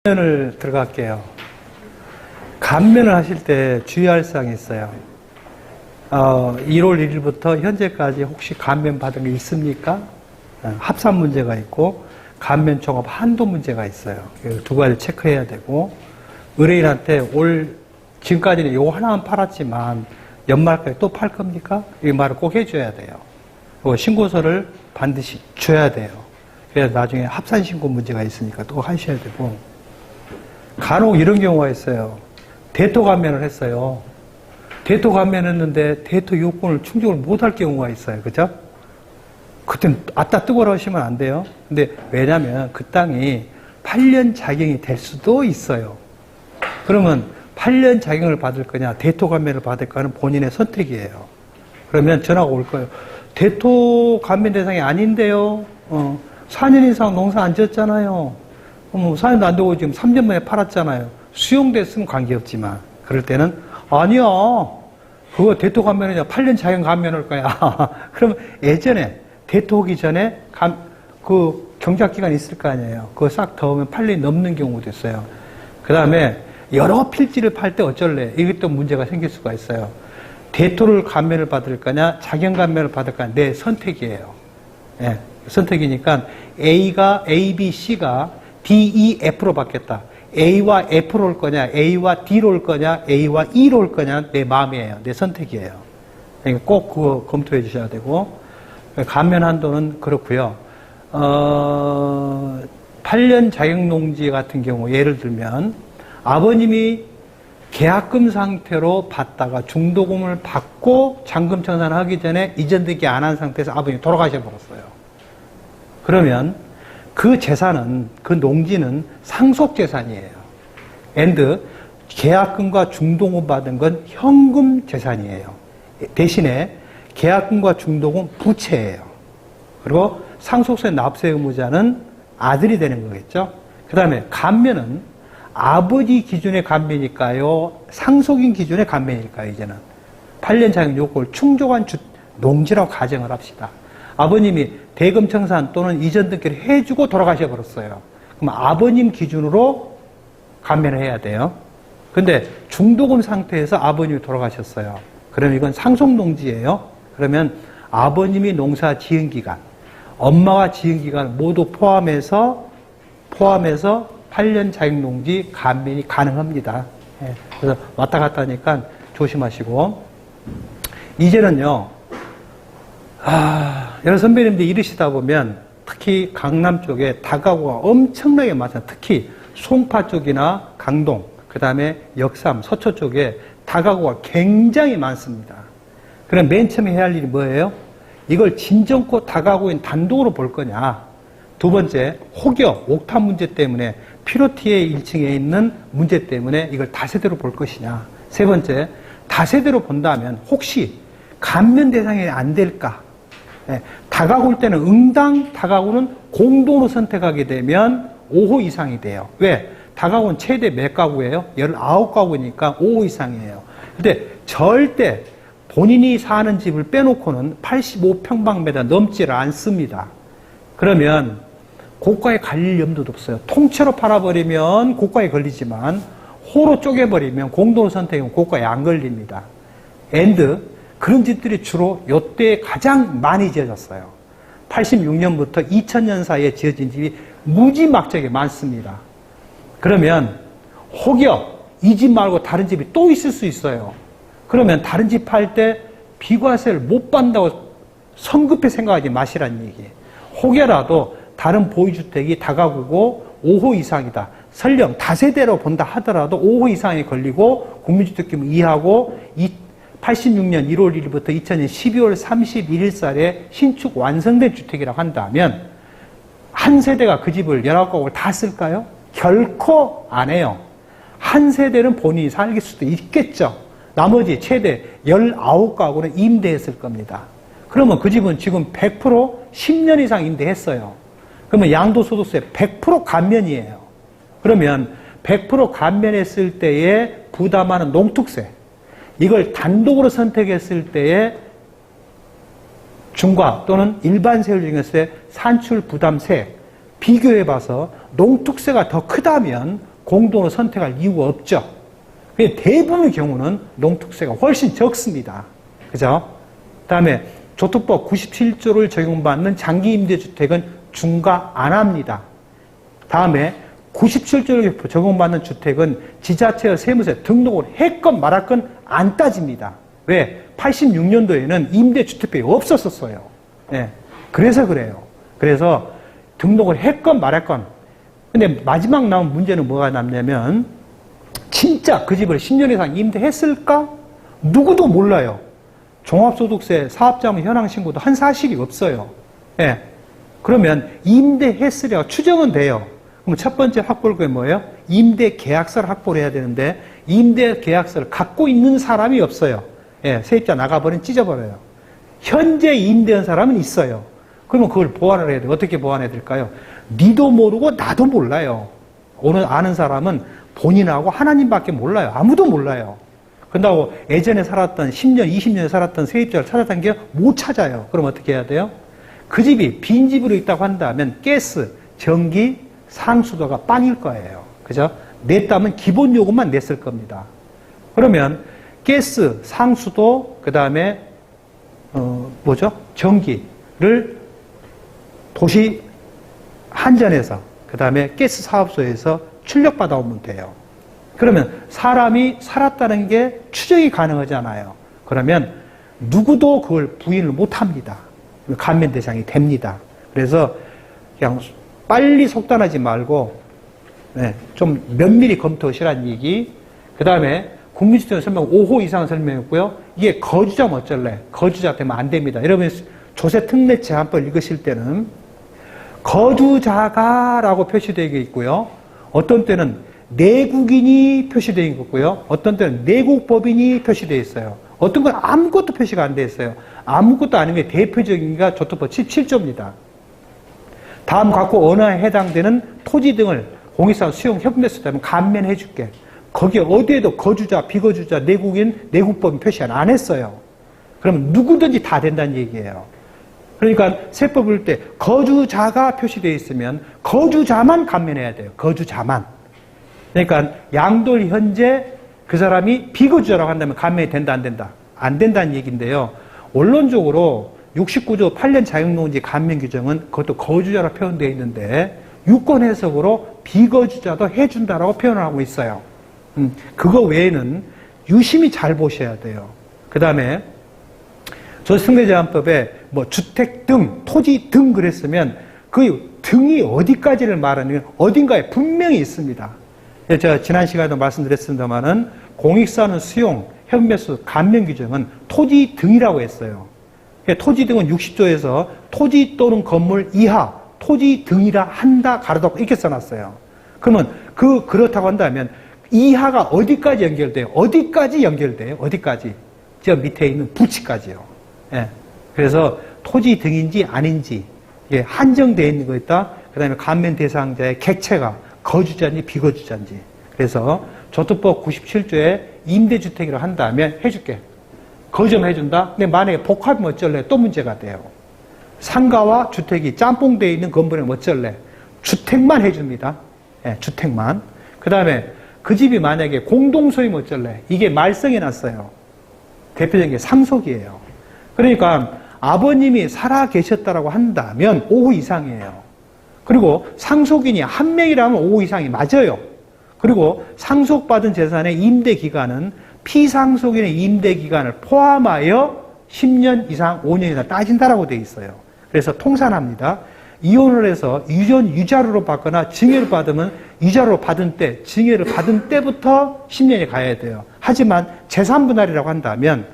감면을 들어갈게요. 감면을 하실 때 주의할 사항이 있어요. 1월 1일부터 현재까지 혹시 감면 받은 게 있습니까? 합산 문제가 있고 감면 종합 한도 문제가 있어요. 두 가지 체크해야 되고, 의뢰인한테 지금까지는 요거 하나만 팔았지만 연말까지 또 팔 겁니까? 이 말을 꼭 해줘야 돼요. 신고서를 반드시 줘야 돼요. 그래서 나중에 합산 신고 문제가 있으니까 또 하셔야 되고, 간혹 이런 경우가 있어요. 대토 감면을 했어요. 대토 감면했는데 대토 요건을 충족을 못할 경우가 있어요. 그죠? 그땐 아따 뜨거라 하시면 안 돼요. 근데 왜냐면 그 땅이 8년 작용이 될 수도 있어요. 그러면 8년 작용을 받을 거냐, 대토 감면을 받을 거냐는 본인의 선택이에요. 그러면 전화가 올 거예요. 대토 감면 대상이 아닌데요. 4년 이상 농사 안 지었잖아요. 4년도 안 되고 지금 3년 만에 팔았잖아요. 수용됐으면 관계없지만, 그럴 때는 아니야, 그거 대토 감면이냐, 8년 자연 감면할 거야. 그러면 예전에 대토 오기 전에 그 경작기간이 있을 거 아니에요. 그거 싹 더우면 8년이 넘는 경우도 있어요. 그 다음에 여러 필지를 팔 때 어쩔래? 이것도 문제가 생길 수가 있어요. 대토를 감면을 받을 거냐, 자연 감면을 받을 거냐, 내 선택이에요. 예, 선택이니까 A, B, C가 D, E, F로 바뀌었다. A와 F로 올 거냐, A와 D로 올 거냐, A와 E로 올 거냐, 내 마음이에요. 내 선택이에요. 그러니까 꼭 그거 검토해 주셔야 되고, 감면 한도는 그렇고요. 8년 자격농지 같은 경우 예를 들면 아버님이 계약금 상태로 받다가 중도금을 받고 잔금 청산을 하기 전에 이전 등기 안 한 상태에서 아버님이 돌아가셔 버렸어요. 그러면 그 재산은, 그 농지는 상속재산이에요. 계약금과 중도금 받은 건 현금 재산이에요. 대신에 계약금과 중도금 부채예요. 그리고 상속세 납세 의무자는 아들이 되는 거겠죠. 그 다음에 감면은 아버지 기준의 감면일까요? 상속인 기준의 감면일까요? 이제는 8년 자격 요건을 충족한 농지라고 가정을 합시다. 아버님이 대금 청산 또는 이전 등기를 해주고 돌아가셔 버렸어요. 그럼 아버님 기준으로 감면을 해야 돼요. 근데 중도금 상태에서 아버님이 돌아가셨어요. 그럼 이건 상속농지예요. 그러면 아버님이 농사 지은 기간, 엄마가 지은 기간 모두 포함해서 8년 자격농지 감면이 가능합니다. 예, 그래서 왔다 갔다 하니까 조심하시고, 이제는요, 여러 선배님들이 이러시다 보면 특히 강남 쪽에 다가구가 엄청나게 많아요. 특히 송파 쪽이나 강동, 그 다음에 역삼, 서초 쪽에 다가구가 굉장히 많습니다. 그럼 맨 처음에 해야 할 일이 뭐예요? 이걸 진정코 다가구인 단독으로 볼 거냐. 두 번째, 혹여 옥탑 문제 때문에 피로티의 1층에 있는 문제 때문에 이걸 다세대로 볼 것이냐. 세 번째, 다세대로 본다면 혹시 감면 대상이 안 될까? 예, 다가구일 때는 응당 다가구는 공동으로 선택하게 되면 5호 이상이 돼요. 왜? 다가구는 최대 몇 가구예요? 19가구니까 5호 이상이에요. 근데 절대 본인이 사는 집을 빼놓고는 85평방미터 넘지를 않습니다. 그러면 고가에 갈릴 염두도 없어요. 통째로 팔아버리면 고가에 걸리지만 호로 쪼개버리면 공동으로 선택하면 고가에 안 걸립니다. 그런 집들이 주로 요때 가장 많이 지어졌어요. 86년부터 2000년 사이에 지어진 집이 무지막지하게 많습니다. 그러면 혹여 이 집 말고 다른 집이 또 있을 수 있어요. 그러면 다른 집 팔 때 비과세를 못 받는다고 성급히 생각하지 마시라는 얘기예요. 혹여라도 다른 보유주택이 다가구고 5호 이상이다. 설령 다세대로 본다 하더라도 5호 이상이 걸리고 국민주택규모 이하고 86년 1월 1일부터 2000년 12월 31일살에 신축 완성된 주택이라고 한다면 한 세대가 그 집을 19가구를 다 쓸까요? 결코 안 해요. 한 세대는 본인이 살길 수도 있겠죠. 나머지 최대 19가구는 임대했을 겁니다. 그러면 그 집은 지금 100% 10년 이상 임대했어요. 그러면 양도소득세 100% 감면이에요. 그러면 100% 감면했을 때에 부담하는 농특세, 이걸 단독으로 선택했을 때에 중과 또는 일반 세율 중에서의 산출 부담세 비교해봐서 농특세가 더 크다면 공동으로 선택할 이유가 없죠. 대부분의 경우는 농특세가 훨씬 적습니다. 그죠? 그 다음에 조특법 97조를 적용받는 장기임대주택은 중과 안 합니다. 다음에 97조를 적용받는 주택은 지자체의 세무서에 등록을 했건 말았건 안 따집니다. 왜? 86년도에는 임대주택법이 없었어요. 네. 그래서 그래요. 그래서 등록을 했건 말았건. 근데 마지막 나온 문제는 뭐가 남냐면 진짜 그 집을 10년 이상 임대했을까? 누구도 몰라요. 종합소득세 사업자문 현황 신고도 한 사실이 없어요. 예. 그러면 임대했으려 추정은 돼요. 그럼 첫 번째 확보할 게 뭐예요? 임대 계약서를 확보를 해야 되는데 임대 계약서를 갖고 있는 사람이 없어요. 예. 세입자 나가버리면 찢어버려요. 현재 임대한 사람은 있어요. 그러면 그걸 보완을 해야 돼요. 어떻게 보완해야 될까요? 니도 모르고 나도 몰라요. 오늘 아는 사람은 본인하고 하나님밖에 몰라요. 아무도 몰라요. 그런다고 예전에 살았던 10년, 20년 살았던 세입자를 찾아다닌 게 못 찾아요. 그럼 어떻게 해야 돼요? 그 집이 빈집으로 있다고 한다면 가스, 전기, 상수도가 빵일 거예요. 그죠? 냈다면 기본 요금만 냈을 겁니다. 그러면 가스, 상수도, 그 다음에 전기를 도시 한전에서, 그 다음에 가스 사업소에서 출력받아 오면 돼요. 그러면 사람이 살았다는 게 추정이 가능하잖아요. 그러면 누구도 그걸 부인을 못 합니다. 감면 대상이 됩니다. 그래서 그냥 빨리 속단하지 말고 좀 면밀히 검토하시라는 얘기. 그 다음에 국민주택 설명 5호 이상 설명했고요. 이게 거주자면 어쩔래? 거주자 되면 안 됩니다. 여러분 조세 특례 제한법 읽으실 때는 거주자가 라고 표시되어 있고요. 어떤 때는 내국인이 표시되어 있고요. 어떤 때는 내국법인이 표시되어 있어요. 어떤 건 아무것도 표시가 안 되어 있어요. 아무것도 아니면 대표적인 게 조특법 17조입니다. 다음 갖고 언어에 해당되는 토지 등을 공익상 수용 협매수 되면 감면해 줄게. 거기에 어디에도 거주자, 비거주자, 내국인, 내국법인 표시 안 했어요. 그러면 누구든지 다 된다는 얘기예요. 그러니까 세법 볼 때 거주자가 표시되어 있으면 거주자만 감면해야 돼요. 거주자만. 그러니까 양돌 현재 그 사람이 비거주자라고 한다면 감면이 된다 안 된다? 안 된다는 얘기인데요. 원론적으로 69조 8년 자격농지 감면 규정은 그것도 거주자로 표현되어 있는데 유권 해석으로 비거주자도 해준다라고 표현을 하고 있어요. 그거 외에는 유심히 잘 보셔야 돼요. 그 다음에 조세특례제한법에 뭐 주택 등, 토지 등 그랬으면 그 등이 어디까지를 말하는 어딘가에 분명히 있습니다. 제가 지난 시간에도 말씀드렸습니다만은 공익사는 수용, 협매수, 감면 규정은 토지 등이라고 했어요. 토지 등은 60조에서 토지 또는 건물 이하, 토지 등이라 한다, 가로닫고 이렇게 써놨어요. 그러면 그렇다고 한다면 이하가 어디까지 연결돼요? 어디까지 연결돼요? 어디까지? 저 밑에 있는 부치까지요. 예. 그래서 토지 등인지 아닌지 한정되어 있는 거 있다. 그 다음에 감면 대상자의 객체가 거주자인지 비거주자인지. 그래서 조특법 97조에 임대주택이라고 한다면 해줄게. 거주만 해준다? 근데 만약에 복합이면 어쩔래? 또 문제가 돼요. 상가와 주택이 짬뽕되어 있는 건물이면 어쩔래? 주택만 해줍니다. 예, 주택만. 그 다음에 그 집이 만약에 공동소유면 어쩔래? 이게 말썽이 났어요. 대표적인 게 상속이에요. 그러니까 아버님이 살아 계셨다라고 한다면 5호 이상이에요. 그리고 상속인이 한 명이라면 5호 이상이 맞아요. 그리고 상속받은 재산의 임대기간은 피상속인의 임대기간을 포함하여 10년 이상, 5년 이상 따진다라고 되어 있어요. 그래서 통산합니다. 이혼을 해서 유자료로 받거나 증여를 받으면 유자료로 받은 때, 증여를 받은 때부터 10년이 가야 돼요. 하지만 재산분할이라고 한다면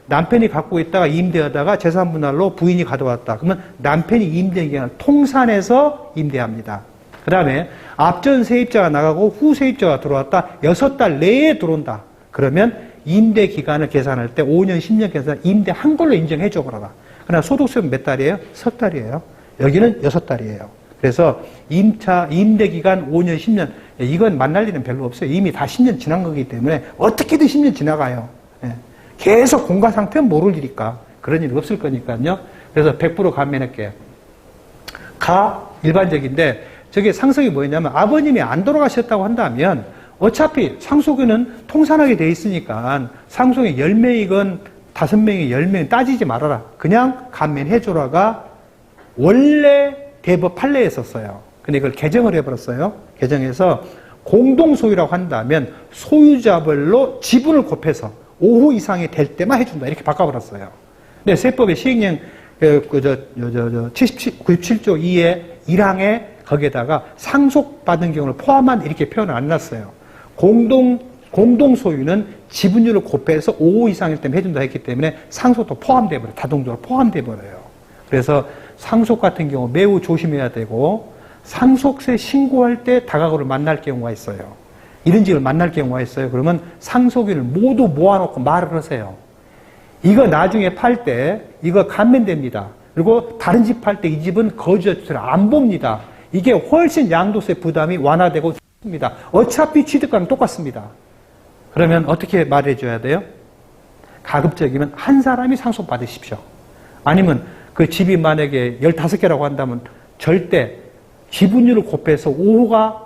남편이 갖고 있다가 임대하다가 재산분할로 부인이 가져왔다. 그러면 남편이 임대한 기간을 통산해서 임대합니다. 그 다음에 앞전 세입자가 나가고 후 세입자가 들어왔다. 6달 내에 들어온다. 그러면 임대 기간을 계산할 때 5년, 10년 계산 임대한 걸로 인정해 줘 그러라. 그러나 소득세는 몇 달이에요? 석 달이에요. 여기는 6달이에요. 그래서 임대 기간 5년, 10년 이건 만날 일은 별로 없어요. 이미 다 10년 지난 거기 때문에 어떻게든 10년 지나가요. 계속 공가 상태는 모를 일이니까 그런 일이 없을 거니까요. 그래서 100% 감면할게요. 일반적인데 저게 상속이 뭐였냐면 아버님이 안 돌아가셨다고 한다면 어차피 상속에는 통산하게 돼 있으니까 상속이 10명이건 5명이 10명 따지지 말아라. 그냥 감면해줘라가 원래 대법 판례에 썼어요. 근데 이걸 개정을 해버렸어요. 개정해서 공동소유라고 한다면 소유자별로 지분을 곱해서 5호 이상이 될 때만 해준다. 이렇게 바꿔버렸어요. 근데 세법의 시행령 97조 2의 1항에 거기에다가 상속받은 경우를 포함한 이렇게 표현을 안 놨어요. 공동소유는 지분율을 곱해서 5호 이상일 때만 해준다 했기 때문에 상속도 포함돼 버려요. 자동적으로 포함돼 버려요. 그래서 상속 같은 경우 매우 조심해야 되고 상속세 신고할 때 다가구를 만날 경우가 있어요. 이런 집을 만날 경우가 있어요. 그러면 상속인을 모두 모아놓고 말을 하세요. 이거 나중에 팔 때 이거 감면됩니다. 그리고 다른 집 팔 때 이 집은 거주자주택을 안 봅니다. 이게 훨씬 양도세 부담이 완화되고 좋습니다. 어차피 취득과는 똑같습니다. 그러면 어떻게 말해줘야 돼요? 가급적이면 한 사람이 상속받으십시오. 아니면 그 집이 만약에 15개라고 한다면 절대 지분율을 곱해서 5호가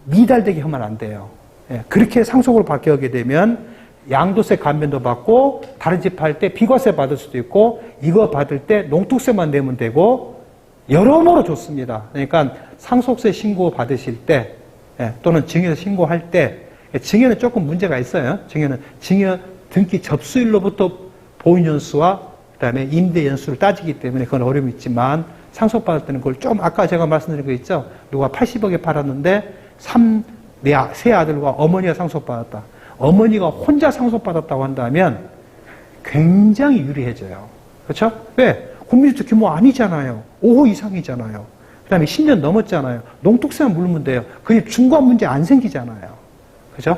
미달되게 하면 안 돼요. 예, 그렇게 상속을 받게 하게 되면 양도세 감면도 받고 다른 집 팔 때 비과세 받을 수도 있고 이거 받을 때 농특세만 내면 되고 여러모로 좋습니다. 그러니까 상속세 신고 받으실 때 또는 증여 신고할 때 증여는 조금 문제가 있어요. 증여는 증여 등기 접수일로부터 보유연수와 그다음에 임대연수를 따지기 때문에 그건 어려움이 있지만 상속받을 때는 그걸 좀 아까 제가 말씀드린 거 있죠. 누가 80억에 팔았는데 세 아들과 어머니가 상속받았다. 어머니가 혼자 상속받았다고 한다면 굉장히 유리해져요. 그렇죠? 왜? 국민주택 규모 아니잖아요. 5호 이상이잖아요. 그 다음에 10년 넘었잖아요. 농특세만 물으면 돼요. 그게 중과 문제 안 생기잖아요. 그죠?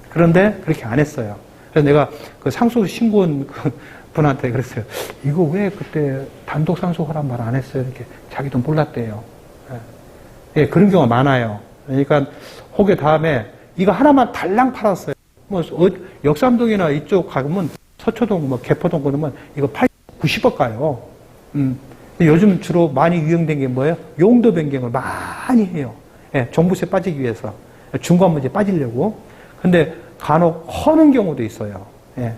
그런데 그렇게 안 했어요. 그래서 내가 그 상속 신고한 그 분한테 그랬어요. 이거 왜 그때 단독 상속하란 말 안 했어요? 이렇게 자기도 몰랐대요. 예, 그런 경우가 많아요. 그러니까 혹여 다음에 이거 하나만 달랑 팔았어요. 뭐 역삼동이나 이쪽 가면 서초동, 뭐 개포동 그러면 이거 90억 가요. 요즘 주로 많이 유행된 게 뭐예요? 용도 변경을 많이 해요. 예, 종부세 빠지기 위해서. 중과 문제 빠지려고. 근데 간혹 허는 경우도 있어요. 예.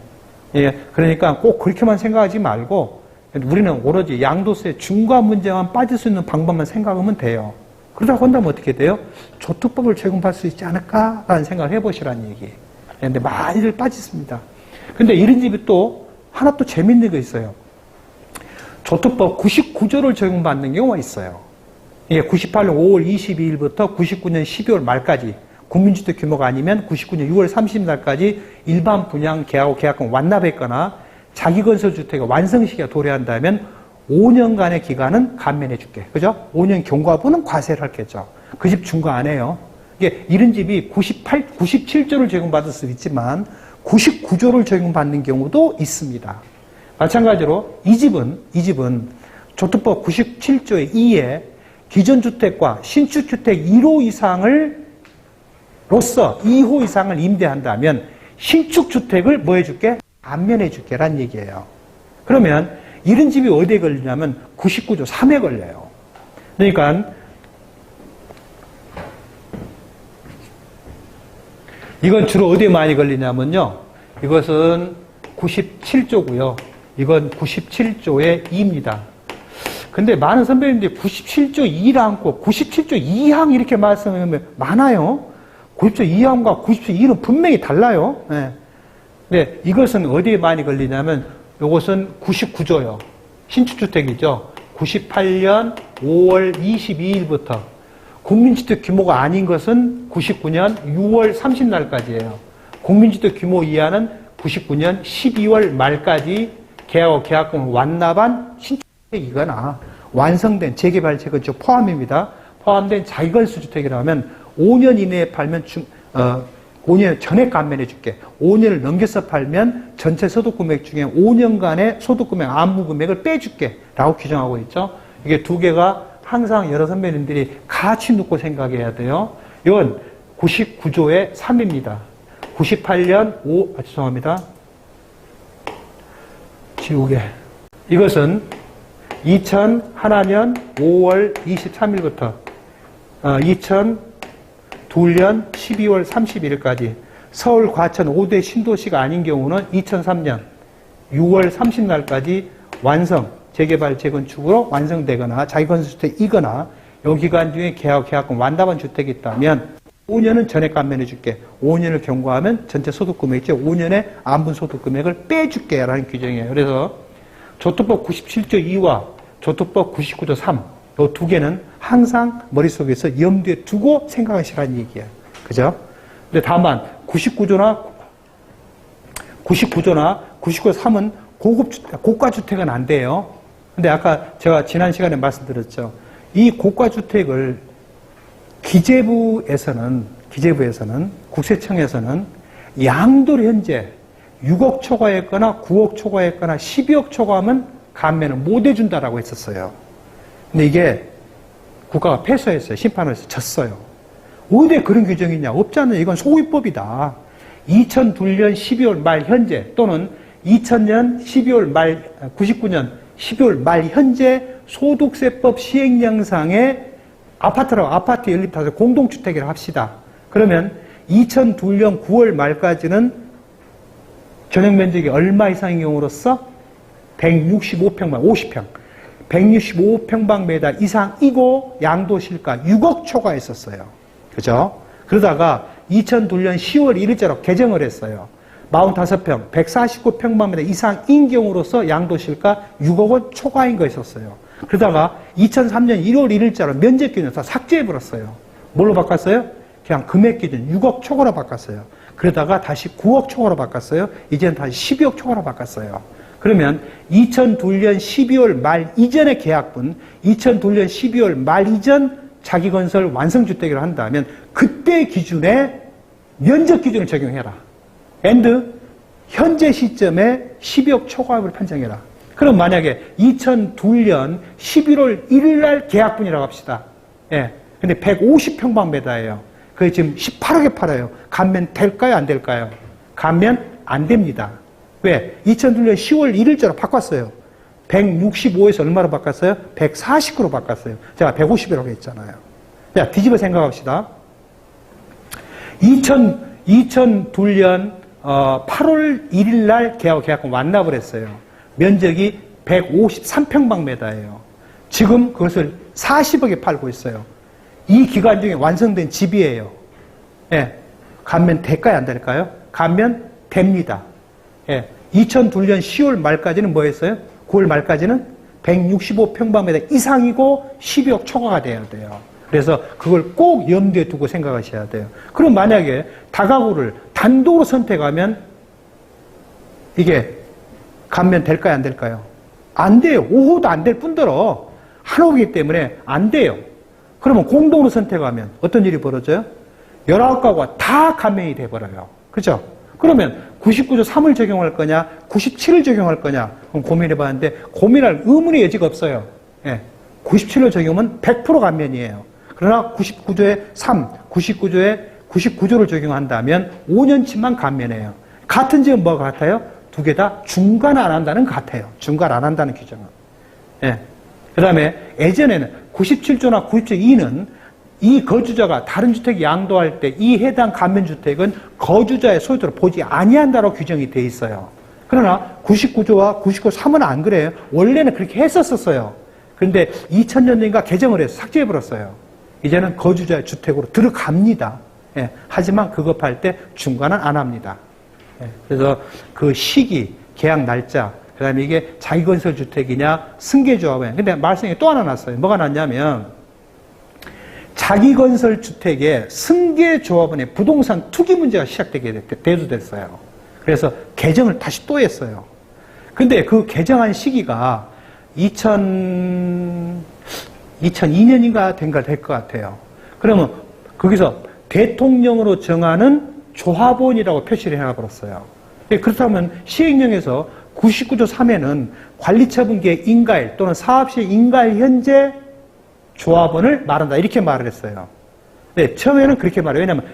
예, 그러니까 꼭 그렇게만 생각하지 말고 우리는 오로지 양도세 중과 문제만 빠질 수 있는 방법만 생각하면 돼요. 그러다고 한다면 어떻게 돼요? 조특법을 적용할 수 있지 않을까라는 생각을 해보시라는 얘기예요. 근데 많이들 빠졌습니다. 근데 이런 집이 또 하나 또 재밌는 거 있어요. 조특법 99조를 적용받는 경우가 있어요. 이게 98년 5월 22일부터 99년 12월 말까지 국민주택 규모가 아니면 99년 6월 30일날까지 일반 분양 계약하고 계약금 완납했거나 자기건설주택의 완성 시기가 도래한다면 5년간의 기간은 감면해 줄게. 그죠? 5년 경과분은 과세를 할겠죠. 그 집 중과 안 해요. 이게 이런 집이 97조를 적용받을 수도 있지만 99조를 적용받는 경우도 있습니다. 마찬가지로 이 집은 조특법 97조의 2에 기존주택과 신축주택 1호 이상을 로서 2호 이상을 임대한다면 신축주택을 뭐 해줄게? 감면해 줄게 라는 얘기예요. 그러면 이런 집이 어디에 걸리냐면 99조 3에 걸려요. 그러니까 이건 주로 어디에 많이 걸리냐면요. 이것은 97조고요. 이건 97조의 2입니다. 근데 많은 선배님들이 97조 2를 안고 97조 2항 이렇게 말씀하면 많아요. 97조 2항과 97조 2는 분명히 달라요. 네. 근데 이것은 어디에 많이 걸리냐면 이것은 99조요. 신축주택이죠. 98년 5월 22일부터 국민주택 규모가 아닌 것은 99년 6월 30날까지예요. 국민주택 규모 이하는 99년 12월 말까지 계약하고 계약금을 완납한 신축주택이거나 완성된 재개발 재건축 포함입니다. 포함된 자기건설주택이라면 5년 이내에 팔면 5년 전에 감면해 줄게. 5년을 넘겨서 팔면 전체 소득금액 중에 5년간의 소득금액 안무금액을 빼줄게 라고 규정하고 있죠. 이게 두 개가 항상 여러 선배님들이 같이 놓고 생각해야 돼요. 이건 99조의 3입니다. 98년 죄송합니다. 지우개. 이것은 2001년 5월 23일부터 2002년 12월 31일까지 서울 과천 5대 신도시가 아닌 경우는 2003년 6월 30날까지 완성, 재개발, 재건축으로 완성되거나 자기건설주택이거나 이 기간 중에 계약금 완납한 주택이 있다면 5년은 전액 감면해줄게. 5년을 경과하면 전체 소득금액이죠. 5년의 안분 소득금액을 빼줄게 라는 규정이에요. 그래서 조특법 97조 2와 조특법 99조 3, 이 두 개는 항상 머릿속에서 염두에 두고 생각하시라는 얘기예요. 그죠? 근데 다만 99조나 99조 3은 고가주택은 안 돼요. 근데 아까 제가 지난 시간에 말씀드렸죠. 이 고가주택을 기재부에서는 국세청에서는 양도를 현재 6억 초과했거나 9억 초과했거나 12억 초과하면 감면을 못 해준다라고 했었어요. 근데 이게 국가가 패소했어요. 심판을 해서 졌어요. 어디에 그런 규정이 있냐? 없잖아요. 이건 소위법이다. 2002년 12월 말 현재 또는 2000년 12월 말 99년 12월 말 현재 소득세법 시행령상의 아파트 연립타서 공동주택이라고 합시다. 그러면 2002년 9월 말까지는 전용면적이 얼마 이상인 경우로서 165평방, 50평. 165평방미터 이상이고 양도실가 6억 초과했었어요. 그죠? 그러다가 2002년 10월 1일자로 개정을 했어요. 45평, 149평방미터 이상인 경우로서 양도실가 6억 원 초과인 거 있었어요. 그러다가 2003년 1월 1일자로 면적 기준을 다 삭제해버렸어요. 뭘로 바꿨어요? 그냥 금액 기준 6억 초과로 바꿨어요. 그러다가 다시 9억 초과로 바꿨어요. 이제는 다시 12억 초과로 바꿨어요. 그러면 2002년 12월 말 이전의 계약분, 2002년 12월 말 이전 자기건설 완성주택이라고 한다면 그때 기준에 면적 기준을 적용해라. and 현재 시점에 12억 초과액을 판정해라. 그럼 만약에 2002년 11월 1일 날 계약분이라고 합시다. 예. 근데 150평방미터예요. 그게 지금 18억에 팔아요. 감면 될까요? 안 될까요? 감면 안 됩니다. 왜? 2002년 10월 1일자로 바꿨어요. 165에서 얼마로 바꿨어요? 149로 바꿨어요. 제가 150이라고 했잖아요. 자, 뒤집어 생각합시다. 2002년 8월 1일 날 계약금 완납을 했어요. 면적이 153평방미터예요. 지금 그것을 40억에 팔고 있어요. 이 기간 중에 완성된 집이에요. 예. 감면 될까요? 안 될까요? 감면 됩니다. 예. 2002년 10월 말까지는 뭐 했어요? 9월 말까지는 165평방미터 이상이고 12억 초과가 돼야 돼요. 그래서 그걸 꼭 염두에 두고 생각하셔야 돼요. 그럼 만약에 다가구를 단독으로 선택하면 이게 감면 될까요? 안 될까요? 안 돼요. 5호도 안 될 뿐더러 한 호이기 때문에 안 돼요. 그러면 공동으로 선택하면 어떤 일이 벌어져요? 19가구가 다 감면이 돼버려요. 그죠? 그러면 99조 3을 적용할 거냐, 97을 적용할 거냐, 그럼 고민해봤는데 고민할 의문의 여지가 없어요. 예. 97을 적용하면 100% 감면이에요. 그러나 99조에 3, 99조를 적용한다면 5년치만 감면해요. 같은 지금 뭐가 같아요? 두 개 다 중간 안 한다는 것 같아요. 중간 안 한다는 규정은. 예. 그 다음에 예전에는 97조나 97조 2는 이 거주자가 다른 주택 양도할 때 이 해당 감면주택은 거주자의 소유도를 보지 아니한다고 규정이 돼 있어요. 그러나 99조와 99조 3은 안 그래요. 원래는 그렇게 했었어요. 그런데 2000년인가 개정을 해서 삭제해버렸어요. 이제는 거주자의 주택으로 들어갑니다. 예. 하지만 그거 팔 때 중간은 안 합니다. 예. 그래서 그 시기, 계약 날짜, 그 다음에 이게 자기건설 주택이냐, 승계조합이냐. 근데 말씀이 또 하나 났어요. 뭐가 났냐면, 자기건설 주택의 승계조합원의 부동산 투기 문제가 시작되게 대두됐어요. 그래서 개정을 다시 또 했어요. 근데 그 개정한 시기가 2002년인가 된가 될 것 같아요. 그러면 거기서 대통령으로 정하는 조합원이라고 표시를 해버렸어요. 그렇다면 시행령에서 99조 3에는 관리처분기의 인가일 또는 사업시의 인가일 현재 조합원을 말한다. 이렇게 말을 했어요. 네, 처음에는 그렇게 말해요. 왜냐하면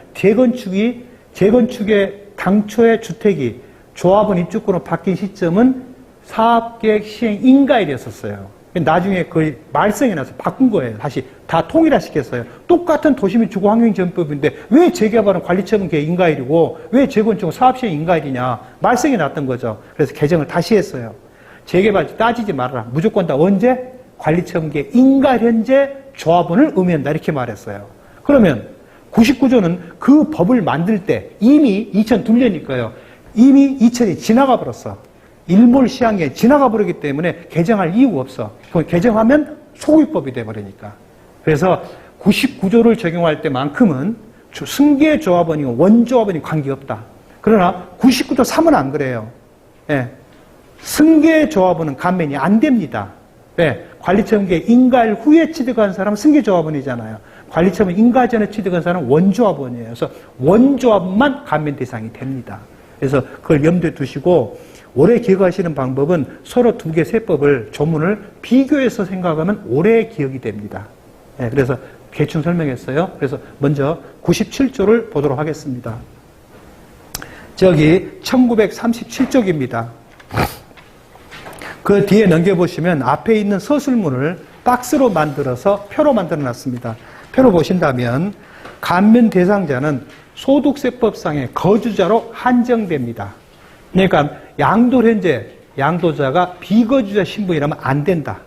재건축의 당초의 주택이 조합원 입주권으로 바뀐 시점은 사업계획 시행 인가일이었었어요. 나중에 거의 말썽이 나서 바꾼 거예요. 다시 다 통일화시켰어요. 똑같은 도시민 주거환경지원법인데 왜 재개발은 관리처분 인가일이고 왜 재건축은 사업시행 인가일이냐 말썽이 났던 거죠. 그래서 개정을 다시 했어요. 재개발 따지지 말아라. 무조건 다 언제? 관리처분계 인가현재 조합원을 의미한다 이렇게 말했어요. 그러면 99조는 그 법을 만들 때 이미 2002년이니까요. 이미 2000이 지나가 버렸어. 일몰 시한기에 지나가 버리기 때문에 개정할 이유가 없어. 그럼 개정하면 소유법이 돼버리니까. 그래서 99조를 적용할 때만큼은 승계조합원이고 원조합원이 관계없다. 그러나 99조 3은 안 그래요. 예. 승계조합원은 감면이 안 됩니다. 왜? 관리처분계 인가일 후에 취득한 사람은 승계조합원이잖아요. 관리처분 인가 전에 취득한 사람은 원조합원이에요. 그래서 원조합만 감면 대상이 됩니다. 그래서 그걸 염두에 두시고 오래 기억하시는 방법은 서로 두 개 세법을 조문을 비교해서 생각하면 오래 기억이 됩니다. 네, 그래서 대충 설명했어요. 그래서 먼저 97조를 보도록 하겠습니다. 저기 1937쪽입니다. 그 뒤에 넘겨보시면 앞에 있는 서술문을 박스로 만들어서 표로 만들어 놨습니다. 표로 보신다면 감면 대상자는 소득세법상의 거주자로 한정됩니다. 그러니까 양도현재 양도자가 비거주자 신분이라면 안 된다.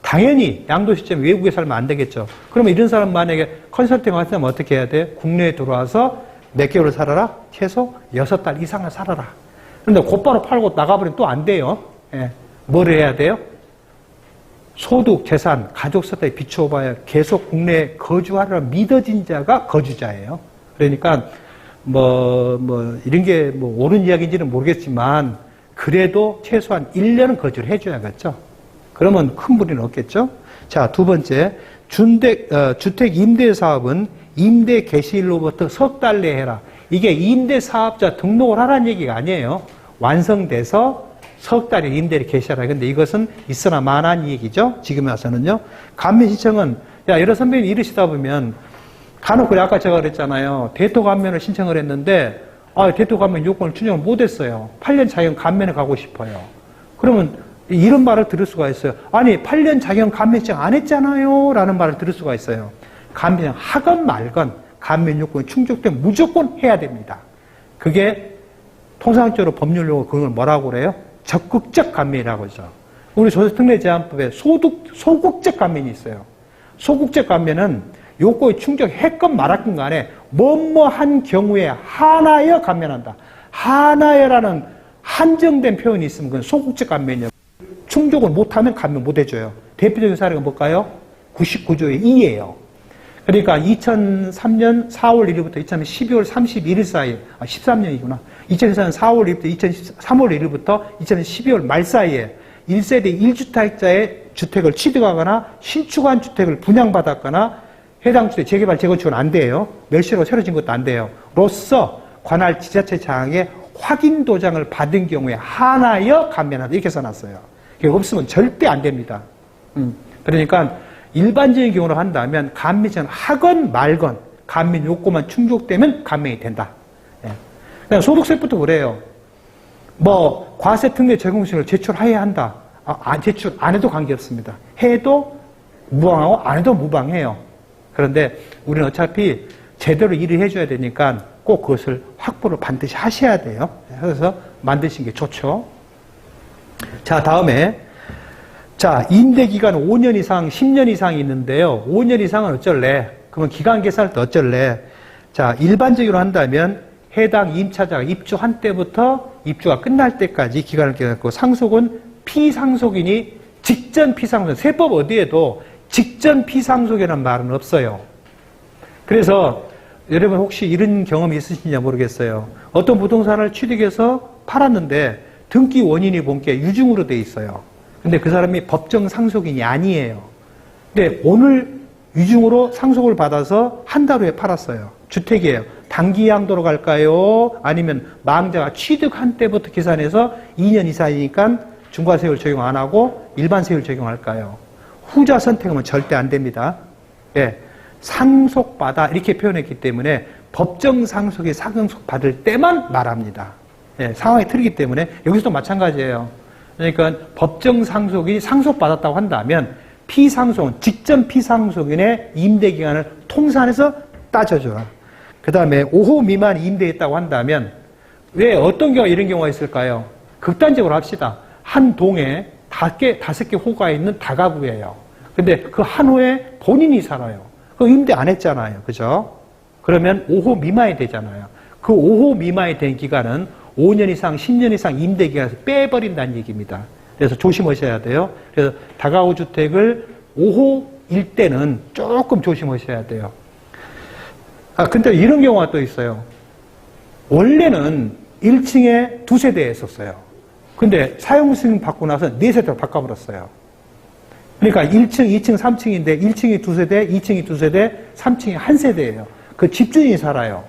당연히 양도 시점에 외국에 살면 안 되겠죠. 그러면 이런 사람 만약에 컨설팅을 하시면 어떻게 해야 돼요? 국내에 들어와서 몇 개월을 살아라? 최소 6달 이상을 살아라. 그런데 곧바로 팔고 나가버리면 또 안 돼요. 예. 뭘 해야 돼요? 소득, 재산, 가족 사태에 비추어봐야 계속 국내에 거주하려 믿어진 자가 거주자예요. 그러니까 이런 게 옳은 이야기인지는 모르겠지만 그래도 최소한 1년은 거주를 해줘야겠죠. 그러면 큰 무리는 없겠죠. 자, 두 번째, 주택 임대 사업은 임대 개시일로부터 석 달 내에 해라. 이게 임대 사업자 등록을 하라는 얘기가 아니에요. 완성돼서 석 달에 임대를 개시하라. 근데 이것은 있으나 마나한 얘기죠. 지금 와서는요. 감면 신청은 여러 선배님이 이러시다 보면 간혹 그래 아까 제가 그랬잖아요. 대토 감면을 신청을 했는데 대토 감면 요건을 준용을 못했어요. 8년 자격 감면에 가고 싶어요. 그러면 이런 말을 들을 수가 있어요. 아니 8년 자격 감면 신청 안 했잖아요. 라는 말을 들을 수가 있어요. 감면 하건 말건 감면 요건이 충족되면 무조건 해야 됩니다. 그게 통상적으로 법률용어 그걸 뭐라고 그래요? 적극적 감면이라고 하죠. 우리 조세특례제한법에 소극적 감면이 있어요. 소극적 감면은 요건이 충족했건 말았건 간에 뭐뭐한 경우에 하나여 감면한다. 하나여라는 한정된 표현이 있으면 그건 소극적 감면이에요. 충족을 못하면 감면 못해줘요. 대표적인 사례가 뭘까요? 99조의 2예요. 그러니까 2003년 4월 1일부터 2003년 12월 31일 사이에 13년이구나. 2004년 4월 1일부터 3월 1일부터 2000년 12월 말 사이에 1세대 1주택자의 주택을 취득하거나 신축한 주택을 분양받았거나 해당 주택 재개발 재건축은 안 돼요. 멸실로 새로 진 것도 안 돼요. 로서 관할 지자체장의 확인 도장을 받은 경우에 하나여 감면하다 이렇게 써놨어요. 그게 없으면 절대 안 됩니다. 그러니까 일반적인 경우로 한다면 감면은 하건 말건 감면 요건만 충족되면 감면이 된다. 예. 그냥 소득세부터 그래요. 과세특례 적용시를 제출해야 한다. 제출 안 해도 관계없습니다. 해도 무방하고 안 해도 무방해요. 그런데 우리는 어차피 제대로 일을 해줘야 되니까 꼭 그것을 확보를 반드시 하셔야 돼요. 그래서 만드신 게 좋죠. 자, 다음에 임대기간 5년 이상, 10년 이상이 있는데요. 5년 이상은 어쩔래? 그러면 기간 계산할 때 어쩔래? 자, 일반적으로 한다면 해당 임차자가 입주한 때부터 입주가 끝날 때까지 기간을 계산했고, 상속은 피상속인이 직전 피상속, 세법 어디에도 직전 피상속이라는 말은 없어요. 그래서 여러분 혹시 이런 경험이 있으신지 모르겠어요. 어떤 부동산을 취득해서 팔았는데 등기 원인이 본 게 유증으로 돼 있어요. 근데 그 사람이 법정 상속인이 아니에요. 근데 오늘 유증으로 상속을 받아서 한 달 후에 팔았어요. 주택이에요. 단기 양도로 갈까요? 아니면 망자가 취득한 때부터 계산해서 2년 이상이니까 중과세율 적용 안 하고 일반 세율 적용할까요? 후자 선택하면 절대 안 됩니다. 예, 상속받아 이렇게 표현했기 때문에 법정 상속이 상속받을 때만 말합니다. 예, 상황이 틀리기 때문에 여기서도 마찬가지예요. 그러니까 법정 상속인이 상속받았다고 한다면 피상속은, 직전 피상속인의 임대기간을 통산해서 따져줘라. 그 다음에 5호 미만 임대했다고 한다면 왜 어떤 경우 이런 경우가 있을까요? 극단적으로 합시다. 한 동에 5개 호가 있는 다가구예요. 근데 그 한 호에 본인이 살아요. 그 임대 안 했잖아요. 그죠? 그러면 5호 미만이 되잖아요. 그 5호 미만이 된 기간은 5년 이상, 10년 이상 임대 기간에서 빼버린다는 얘기입니다. 그래서 조심하셔야 돼요. 그래서 다가구 주택을 5호일 때는 조금 조심하셔야 돼요. 근데 이런 경우가 또 있어요. 원래는 1층에 2세대였었어요. 근데 사용 승인 받고 나서 4세대로 바꿔버렸어요. 그러니까 1층, 2층, 3층인데 1층이 2세대, 2층이 2세대, 3층이 1세대예요. 그 집주인이 살아요.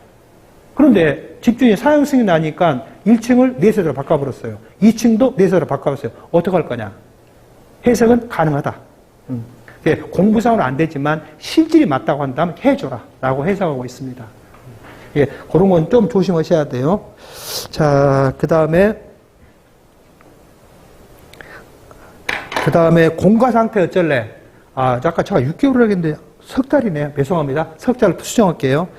그런데 집주인이 사용 승인 나니까 1층을 4세대로 바꿔버렸어요. 2층도 4세대로 바꿔버렸어요. 어떻게 할 거냐? 해석은 가능하다. 공부상으로 안 되지만 실질이 맞다고 한다면 해줘라 라고 해석하고 있습니다. 그런 건 좀 조심하셔야 돼요. 자, 그 다음에 공가 상태 어쩔래? 아까 제가 6개월을 하겠는데 석 달이네요. 죄송합니다. 석 달을 수정할게요.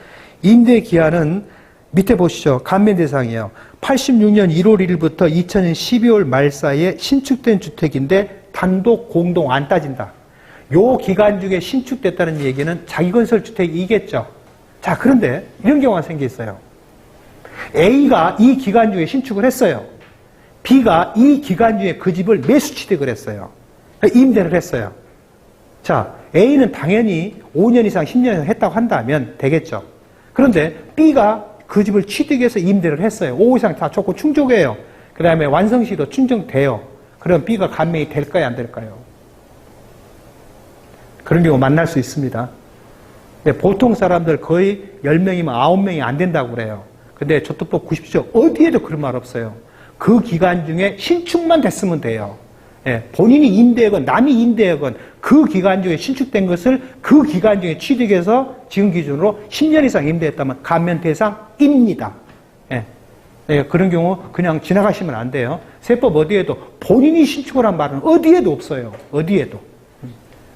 임대 기한은 밑에 보시죠. 감면 대상이에요. 86년 1월 1일부터 2000년 12월 말 사이에 신축된 주택인데 단독 공동 안 따진다. 요 기간 중에 신축됐다는 얘기는 자기건설 주택이겠죠. 자, 그런데 이런 경우가 생겼어요. A가 이 기간 중에 신축을 했어요. B가 이 기간 중에 그 집을 매수 취득을 했어요. 임대를 했어요. 자, A는 당연히 5년 이상 10년 이상 했다고 한다면 되겠죠. 그런데 B가 그 집을 취득해서 임대를 했어요. 5 이상 다 조건 충족해요. 그 다음에 완성시도 충족돼요. 그럼 B가 감면이 될까요? 안 될까요? 그런 경우 만날 수 있습니다. 보통 사람들 거의 10명이면 9명이 안 된다고 그래요. 근데 조특법 90조 어디에도 그런 말 없어요. 그 기간 중에 신축만 됐으면 돼요. 본인이 임대하건 남이 임대하건 그 기간 중에 신축된 것을 그 기간 중에 취득해서 지금 기준으로 10년 이상 임대했다면 감면 대상입니다. 그런 경우 그냥 지나가시면 안 돼요. 세법 어디에도 본인이 신축을 한 말은 어디에도 없어요. 어디에도.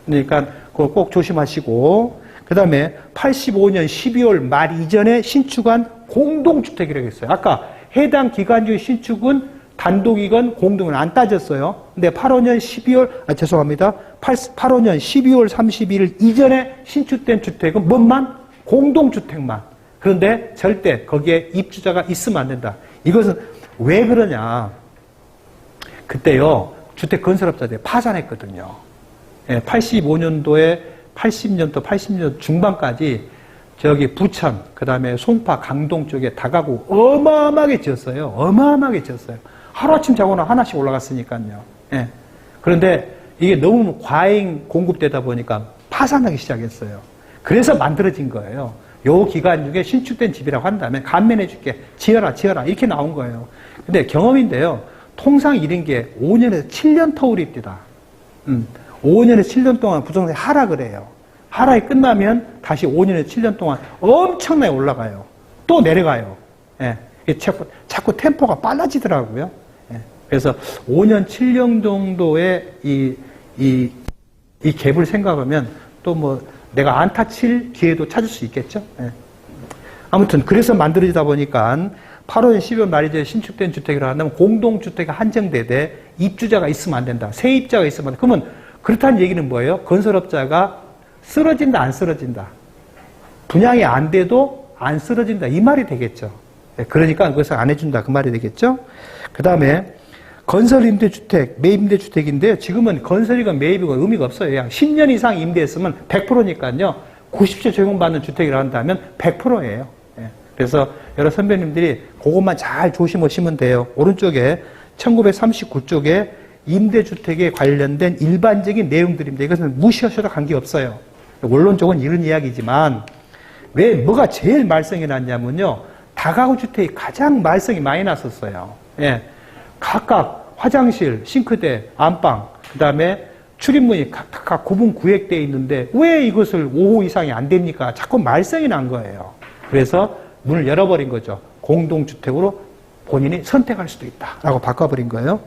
그러니까 그거 꼭 조심하시고, 그 다음에 85년 12월 말 이전에 신축한 공동주택이라고 했어요. 아까 해당 기간 중에 신축은 단독이건 공동은 안 따졌어요. 근데 85년 12월 31일 이전에 신축된 주택은 뭔만? 공동주택만. 그런데 절대 거기에 입주자가 있으면 안 된다. 이것은 왜 그러냐? 그때요, 주택 건설업자들이 파산했거든요. 85년도에 80년 중반까지 저기 부천, 그 다음에 송파, 강동 쪽에 다가구 어마어마하게 지었어요. 어마어마하게 지었어요. 하루아침 자고는 하나씩 올라갔으니까요. 그런데 이게 너무 과잉 공급되다 보니까 파산하기 시작했어요. 그래서 만들어진 거예요. 요 기간 중에 신축된 집이라고 한다면 감면해줄게. 지어라. 이렇게 나온 거예요. 근데 경험인데요. 통상 이런 게 5년에서 7년 터울입니다. 5년에서 7년 동안 부동산이 하락을 해요. 하락이 끝나면 다시 5년에서 7년 동안 엄청나게 올라가요. 또 내려가요. 자꾸 템포가 빨라지더라고요. 그래서 5년, 7년 정도의 이 갭을 생각하면 또 뭐 내가 안타 칠 기회도 찾을 수 있겠죠. 아무튼 그래서 만들어지다 보니까 8월 10월 말이제 신축된 주택이라 한다면 공동주택이 한정되되 입주자가 있으면 안 된다. 세입자가 있으면 안 된다. 그러면 그렇다는 얘기는 뭐예요? 건설업자가 쓰러진다, 안 쓰러진다. 분양이 안 돼도 안 쓰러진다. 이 말이 되겠죠. 그러니까 그것을 안 해준다. 그 말이 되겠죠. 그 다음에 건설 임대주택, 매입임대주택인데요. 지금은 건설이건 매입이건 의미가 없어요. 그냥 10년 이상 임대했으면 100%니까요. 90세 적용받는 주택이라 한다면 100%예요. 그래서 여러 선배님들이 그것만 잘 조심하시면 돼요. 오른쪽에 1939쪽에 임대주택에 관련된 일반적인 내용들입니다. 이것은 무시하셔도 관계없어요. 원론적은 이런 이야기지만 왜 뭐가 제일 말썽이 났냐면요. 다가구 주택이 가장 말썽이 많이 났었어요. 각각 화장실, 싱크대, 안방, 그 다음에 출입문이 각각 구분 구획되어 있는데 왜 이것을 5호 이상이 안 됩니까? 자꾸 말썽이 난 거예요. 그래서 문을 열어버린 거죠. 공동주택으로 본인이 선택할 수도 있다라고 바꿔버린 거예요.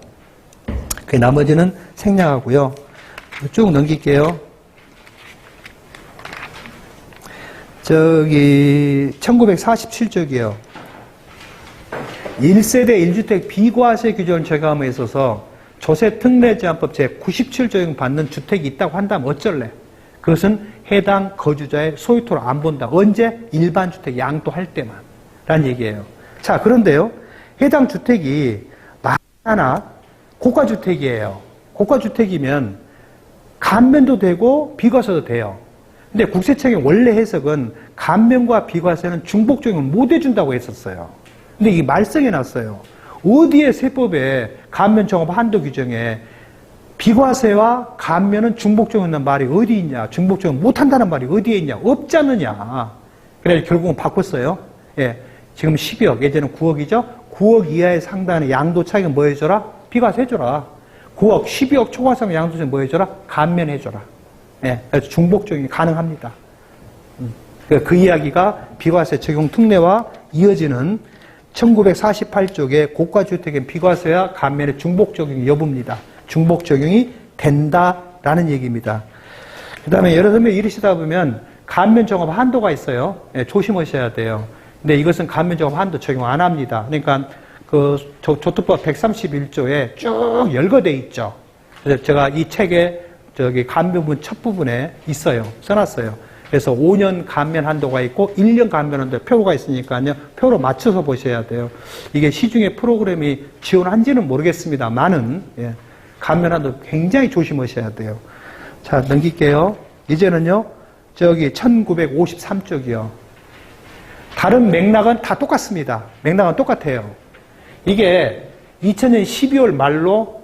그 나머지는 생략하고요. 쭉 넘길게요. 저기 1947쪽이요. 1세대 1주택 비과세 규정을 적용함에 있어서 조세 특례 제한법 제97 적용받는 주택이 있다고 한다면 어쩔래? 그것은 해당 거주자의 소유토를 안 본다. 언제? 일반 주택 양도할 때만. 라는 얘기예요. 자, 그런데요. 해당 주택이 하나 고가주택이에요. 고가주택이면 감면도 되고 비과세도 돼요. 근데 국세청의 원래 해석은 감면과 비과세는 중복 적용을 못 해준다고 했었어요. 근데 이게 말썽이 났어요. 어디에 세법에 감면 종합 한도 규정에 비과세와 감면은 중복 적용한다는 말이 어디 있냐? 중복 적용 못 한다는 말이 어디에 있냐? 없지 않느냐? 그래서 결국은 바꿨어요. 예. 지금 12억, 예전에는 9억이죠? 9억 이하의 상단의 양도 차익은 뭐 해줘라? 비과세 해줘라. 9억, 12억 초과상 양도세 뭐 해줘라? 감면해줘라. 예. 그래서 중복 적용이 가능합니다. 그 이야기가 비과세 적용 특례와 이어지는 1948쪽에 고가주택의 비과세와 감면의 중복 적용 여부입니다. 중복 적용이 된다라는 얘기입니다. 그 다음에 여러 명 이르시다 보면 감면 종합 한도가 있어요. 예, 조심하셔야 돼요. 근데 이것은 감면 종합 한도 적용 안 합니다. 그러니까 그 조특법 131조에 쭉 열거돼 있죠. 그래서 제가 이 책에 저기 감면문 첫 부분에 있어요. 써놨어요. 그래서 5년 감면 한도가 있고 1년 감면 한도 표가 있으니까요. 표로 맞춰서 보셔야 돼요. 이게 시중에 프로그램이 지원한지는 모르겠습니다만은 예, 감면 한도 굉장히 조심하셔야 돼요. 자, 넘길게요. 이제는요. 저기 1953쪽이요. 다른 맥락은 다 똑같습니다. 맥락은 똑같아요. 이게 2000년 12월 말로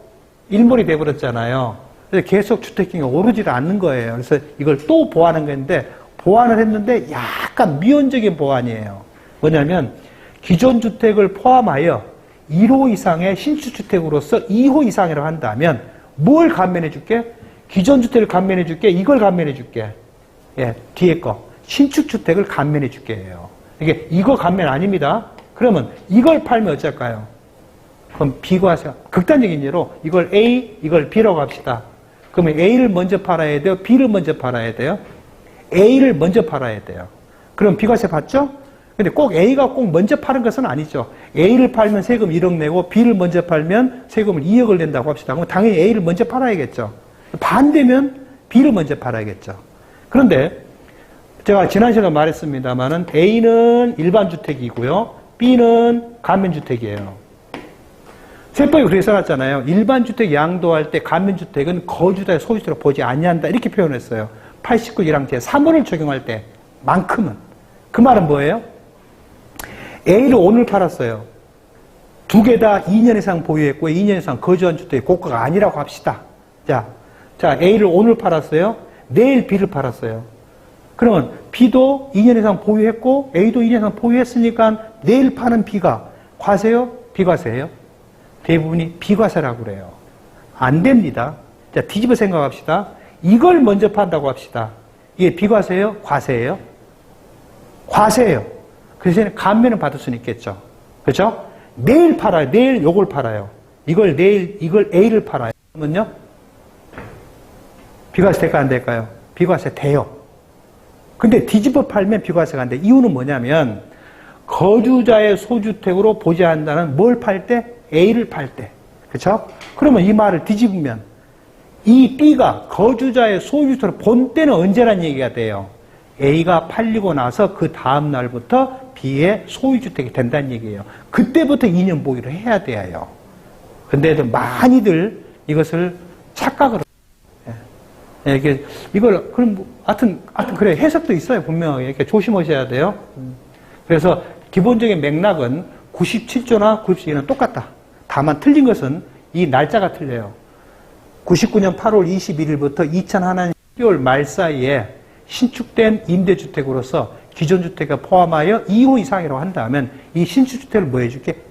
일몰이 돼버렸잖아요. 그래서 계속 주택경기가 오르지를 않는 거예요. 그래서 이걸 또 보완한 건데, 보완을 했는데 약간 미온적인 보완이에요. 뭐냐면, 기존 주택을 포함하여 1호 이상의 신축주택으로서 2호 이상이라고 한다면, 뭘 감면해 줄게? 기존 주택을 감면해 줄게? 이걸 감면해 줄게? 예, 뒤에 거. 신축주택을 감면해 줄게예요. 이게 이거 감면 아닙니다. 그러면 이걸 팔면 어쩔까요? 그럼 비과세, 극단적인 예로 이걸 A, 이걸 B라고 합시다. 그러면 A를 먼저 팔아야 돼요? B를 먼저 팔아야 돼요? A를 먼저 팔아야 돼요. 그럼 비과세 받죠? 근데 꼭 A가 꼭 먼저 파는 것은 아니죠. A를 팔면 세금 1억 내고 B를 먼저 팔면 세금을 2억을 낸다고 합시다. 그럼 당연히 A를 먼저 팔아야겠죠. 반대면 B를 먼저 팔아야겠죠. 그런데 제가 지난 시간에 말했습니다만은 A는 일반 주택이고요. B는 감면주택이에요. 세법이 그렇게 써놨잖아요. 일반 주택 양도할 때 감면주택은 거주자의 소유주택으로 보지 아니한다 이렇게 표현했어요. 89 1항 제3호를 적용할 때만큼은. 그 말은 뭐예요? A를 오늘 팔았어요. 두 개 다 2년 이상 보유했고 2년 이상 거주한 주택이 고가가 아니라고 합시다. 자, A를 오늘 팔았어요. 내일 B를 팔았어요. 그러면 B도 2년 이상 보유했고 A도 2년 이상 보유했으니까 내일 파는 B가 과세요? 비과세예요? 대부분이 비과세라고 그래요. 안 됩니다. 자, 뒤집어 생각합시다. 이걸 먼저 판다고 합시다. 이게 비과세예요? 과세예요? 과세예요. 그래서 감면은 받을 수는 있겠죠. 그렇죠? 내일 팔아요. 내일 요걸 팔아요. 이걸 내일 이걸 A를 팔아요. 그러면요? 비과세 될까 안 될까요? 비과세 돼요. 근데 뒤집어 팔면 비과세가 안 돼. 이유는 뭐냐면 거주자의 소주택으로 보지 않는다는 뭘 팔 때? A를 팔 때. 그렇죠? 그러면 이 말을 뒤집으면 이 B가 거주자의 소유주택을 본 때는 언제란 얘기가 돼요? A가 팔리고 나서 그 다음 날부터 B의 소유주택이 된다는 얘기예요. 그때부터 2년 보유를 해야 돼요. 근데 많이들 이것을 착각을 예, 이걸 그럼 하여튼 그래 해석도 있어요. 분명하게 이렇게 조심하셔야 돼요. 그래서 기본적인 맥락은 97조나 97조는 똑같다. 다만 틀린 것은 이 날짜가 틀려요. 99년 8월 21일부터 2001년 12월 말 사이에 신축된 임대주택으로서 기존 주택을 포함하여 2호 이상이라고 한다면 이 신축주택을 뭐 해줄게?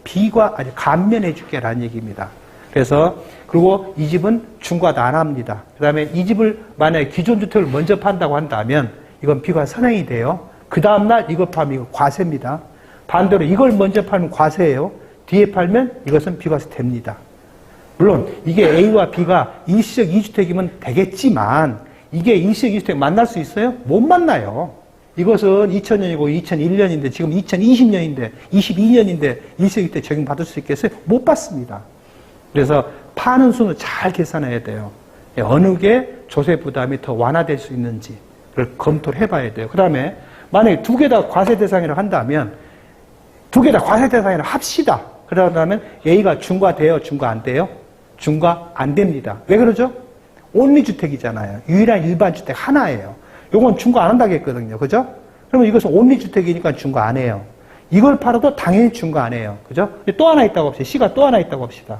아니 감면해줄게 라는 얘기입니다. 그래서 그리고 이 집은 중과도 안 합니다. 그 다음에 이 집을 만약에 기존 주택을 먼저 판다고 한다면 이건 비과세 선행이 돼요. 그 다음날 이거 팔면 이거 과세입니다. 반대로 이걸 먼저 팔면 과세예요. 뒤에 팔면 이것은 비과세 됩니다. 물론 이게 A와 B가 일시적 2주택이면 되겠지만 이게 일시적 2주택 만날 수 있어요? 못 만나요. 이것은 2000년이고 2001년인데 지금 2020년인데 22년인데 일시적 2주택 적용받을 수 있겠어요? 못 받습니다. 그래서 파는 수는 잘 계산해야 돼요. 어느 게 조세 부담이 더 완화될 수 있는지를 검토를 해봐야 돼요. 그 다음에 만약에 두 개 다 과세 대상이라고 한다면 두 개 다 과세 대상이라고 합시다. 그러다면 A가 중과돼요? 중과 안 돼요? 중과 안 됩니다. 왜 그러죠? 온리주택이잖아요. 유일한 일반 주택 하나예요. 요건 중과 안 한다고 했거든요. 그죠? 그러면 이것은 온리주택이니까 중과 안 해요. 이걸 팔아도 당연히 중과 안 해요. 그죠? 또 하나 있다고 합시다. C가 또 하나 있다고 합시다.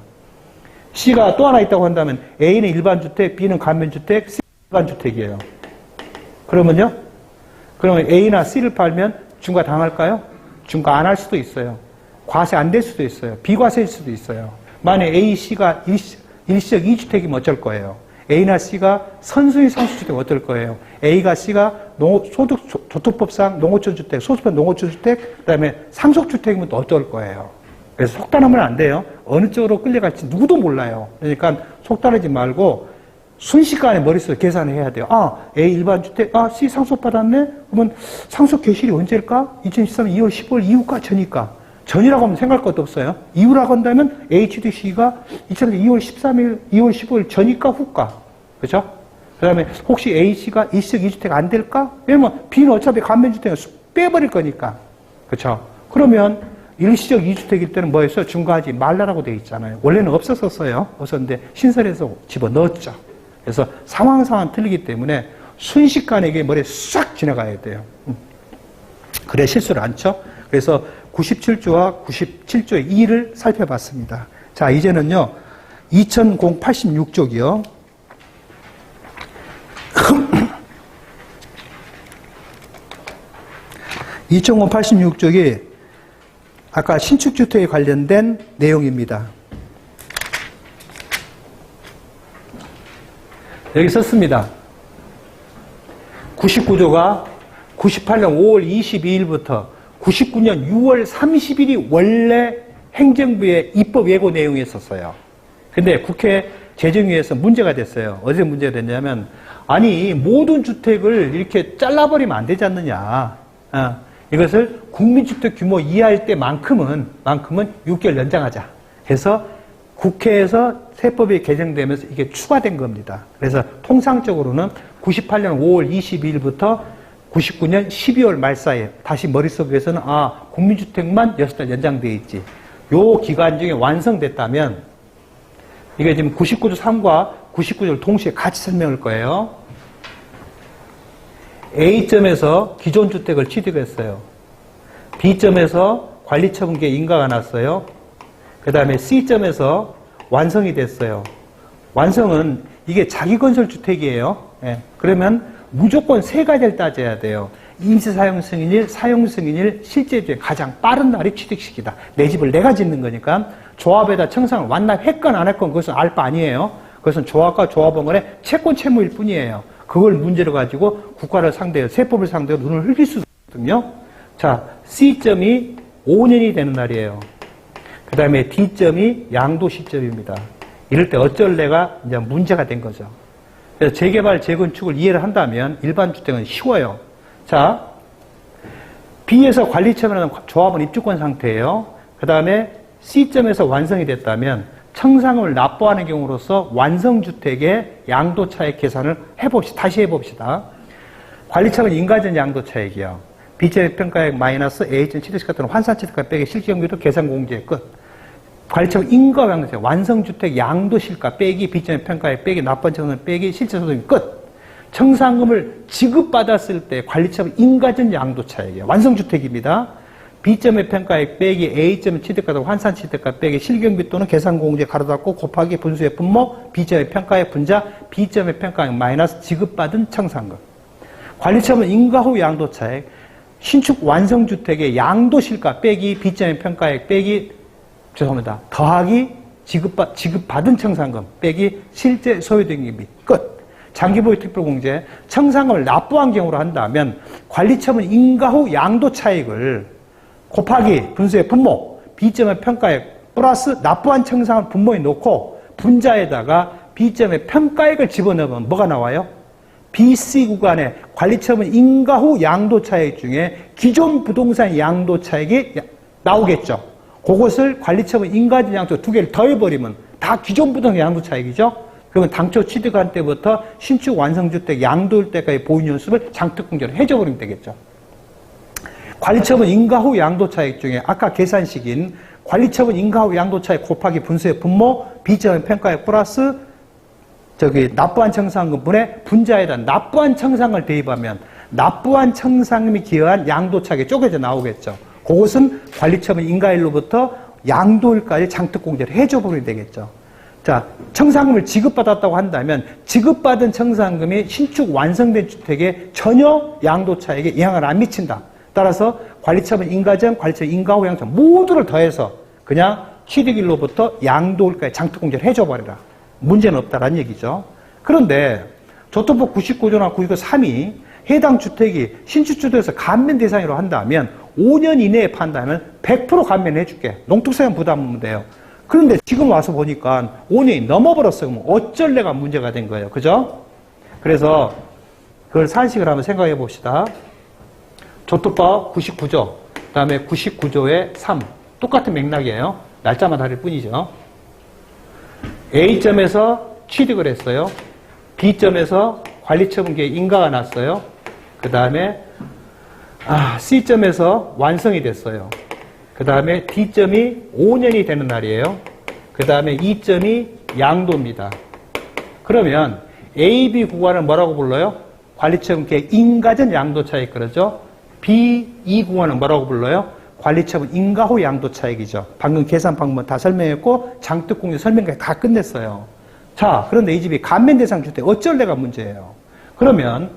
C가 또 하나 있다고 한다면 A는 일반주택, B는 감면주택, C는 일반주택이에요. 그러면요? 그러면 A나 C를 팔면 중과 당할까요? 중과 안 할 수도 있어요. 과세 안 될 수도 있어요. 비과세일 수도 있어요. 만약에 A, C가 일시적 2주택이면 어쩔 거예요? A나 C가 선순위 상수주택 어떨 거예요? A가 C가 소득조특법상 농어촌주택, 소수편 농어촌주택, 그 다음에 상속주택이면 또 어떨 거예요? 그래서 속단하면 안 돼요. 어느 쪽으로 끌려갈지 누구도 몰라요. 그러니까 속단하지 말고 순식간에 머릿속에 계산을 해야 돼요. 아, A 일반주택, 아, C 상속받았네? 그러면 상속 개시일이 언제일까? 2013년 2월 15일 이후가 전이니까. 전이라고 하면 생각할 것도 없어요. 이후라고 한다면 HDC가 2000년 2월 13일, 2월 15일 전이까 후가. 그죠? 그 다음에 혹시 A씨가 일시적 2주택 안 될까? 왜냐면 B는 어차피 감면주택을 빼버릴 거니까. 그렇죠? 그러면 일시적 2주택일 때는 뭐였어요? 중과하지 말라라고 되어 있잖아요. 원래는 없었었어요. 없었는데 신설해서 집어넣었죠. 그래서 상황 틀리기 때문에 순식간에 이게 머리에 싹 지나가야 돼요. 그래 실수를 안 쳐. 그래서 97조와 97조의 2를 살펴봤습니다. 자, 이제는요. 2086쪽이요. 2086쪽이 아까 신축주택에 관련된 내용입니다. 여기 썼습니다. 99조가 98년 5월 22일부터 99년 6월 30일이 원래 행정부의 입법 예고 내용이었었어요. 근데 국회 재정위에서 문제가 됐어요. 어디서 문제가 됐냐면, 아니, 모든 주택을 이렇게 잘라버리면 안 되지 않느냐. 이것을 국민주택 규모 이하일 때만큼은 6개월 연장하자. 해서 국회에서 세법이 개정되면서 이게 추가된 겁니다. 그래서 통상적으로는 98년 5월 22일부터 99년 12월 말 사이에 다시 머릿속에서는 국민주택만 6달 연장되어 있지. 요 기간 중에 완성됐다면 이게 지금 99조 3과 99조를 동시에 같이 설명할 거예요. A점에서 기존 주택을 취득했어요. B점에서 관리처분계 인가가 났어요. 그 다음에 C점에서 완성이 됐어요. 완성은 이게 자기건설주택이에요. 예. 그러면 무조건 세 가지를 따져야 돼요. 임시사용승인일, 사용승인일, 실제주의 가장 빠른 날이 취득식이다. 내 집을 내가 짓는 거니까 조합에다 청상을 완납했건 안 했건 그것은 알 바 아니에요. 그것은 조합과 조합원 간의 채권 채무일 뿐이에요. 그걸 문제로 가지고 국가를 상대로, 세법을 상대로 눈을 흘릴 수도 있거든요. 자, C점이 5년이 되는 날이에요. 그 다음에 D점이 양도 시점입니다. 이럴 때 어쩔래가 이제 문제가 된 거죠. 그래서 재개발, 재건축을 이해를 한다면 일반 주택은 쉬워요. 자, B에서 관리처분하는 조합은 입주권 상태예요. 그 다음에 C점에서 완성이 됐다면 청산금을 납부하는 경우로서 완성주택의 양도차익 계산을 다시 해봅시다. 관리처분 인가전 양도차익이요. B점의 평가액 마이너스 A점 취득시가 또는 환산취득가 빼기 실기경비도 계산 공제 끝. 관리처분 인가 양도차익 완성주택 양도실가 빼기 B점의 평가액 빼기 납부한 청산 빼기 실제소득 끝. 청산금을 지급받았을 때 관리처분 인가전 양도차익이에요. 완성주택입니다. B점의 평가액 빼기 A점의 취득가 환산취득가 빼기 실경비 또는 계산공제 가로 닫고 곱하기 분수의 분모 B점의 평가액 분자 B점의 평가액 마이너스 지급받은 청산금. 관리처분 인가 후 양도차익 신축 완성주택의 양도실가 빼기 B점의 평가액 빼기 더하기 지급받은 청산금 빼기 실제 소요등기비 끝. 장기보유 특별공제 청산금을 납부한 경우로 한다면 관리처분 인가 후 양도차익을 곱하기 분수의 분모 B점의 평가액 플러스 납부한 청산금 분모에 놓고 분자에다가 B점의 평가액을 집어넣으면 뭐가 나와요? BC 구간의 관리처분 인가 후 양도 차익 중에 기존 부동산 양도 차익이 나오겠죠. 그것을 관리처분 인가전 양도 두 개를 더해버리면 다 기존 부동산 양도 차익이죠. 그러면 당초 취득한 때부터 신축 완성주택 양도일 때까지 보유 연수를 장특공제로 해줘버리면 되겠죠. 관리처분 인가 후 양도 차익 중에 아까 계산식인 관리처분 인가 후 양도 차익 곱하기 분수의 분모 B점의 평가액 플러스 납부한 청산금분의 분자에다 납부한 청산을 대입하면 납부한 청산금이 기여한 양도 차익이 쪼개져 나오겠죠. 그것은 관리처분 인가일로부터 양도일까지 장특공제를 해줘버리면 되겠죠. 자, 청산금을 지급받았다고 한다면 지급받은 청산금이 신축 완성된 주택에 전혀 양도 차익에 영향을 안 미친다. 따라서 관리처분 인가전, 관리처분 인가 후 양도 모두를 더해서 그냥 취득일로부터 양도일까지 장특공제를 해줘버리라. 문제는 없다라는 얘기죠. 그런데 조건법 99조나 99조 3이 해당 주택이 신축주택에서 감면 대상으로 한다면 5년 이내에 판다면 100% 감면해 줄게. 농특세만 부담하면 돼요. 그런데 지금 와서 보니까 5년이 넘어버렸어요. 그럼 어쩔래가 문제가 된 거예요. 그죠? 그래서 그걸 산식을 한번 생각해 봅시다. 조건법 99조, 그 다음에 99조의 3. 똑같은 맥락이에요. 날짜만 다를 뿐이죠. A점에서 취득을 했어요. B점에서 관리처분계획 인가가 났어요. 그 다음에 C점에서 완성이 됐어요. 그 다음에 D점이 5년이 되는 날이에요. 그 다음에 E점이 양도입니다. 그러면 A, B 구간을 뭐라고 불러요? 관리처분계획 인가전 양도차익 그러죠? B, E 구간은 뭐라고 불러요? 관리처분 인가 후 양도 차익이죠. 방금 계산 방법은 다 설명했고 장특공제 설명까지 다 끝냈어요. 자, 그런데 이 집이 감면 대상 주택 어쩔래가 문제예요. 그러면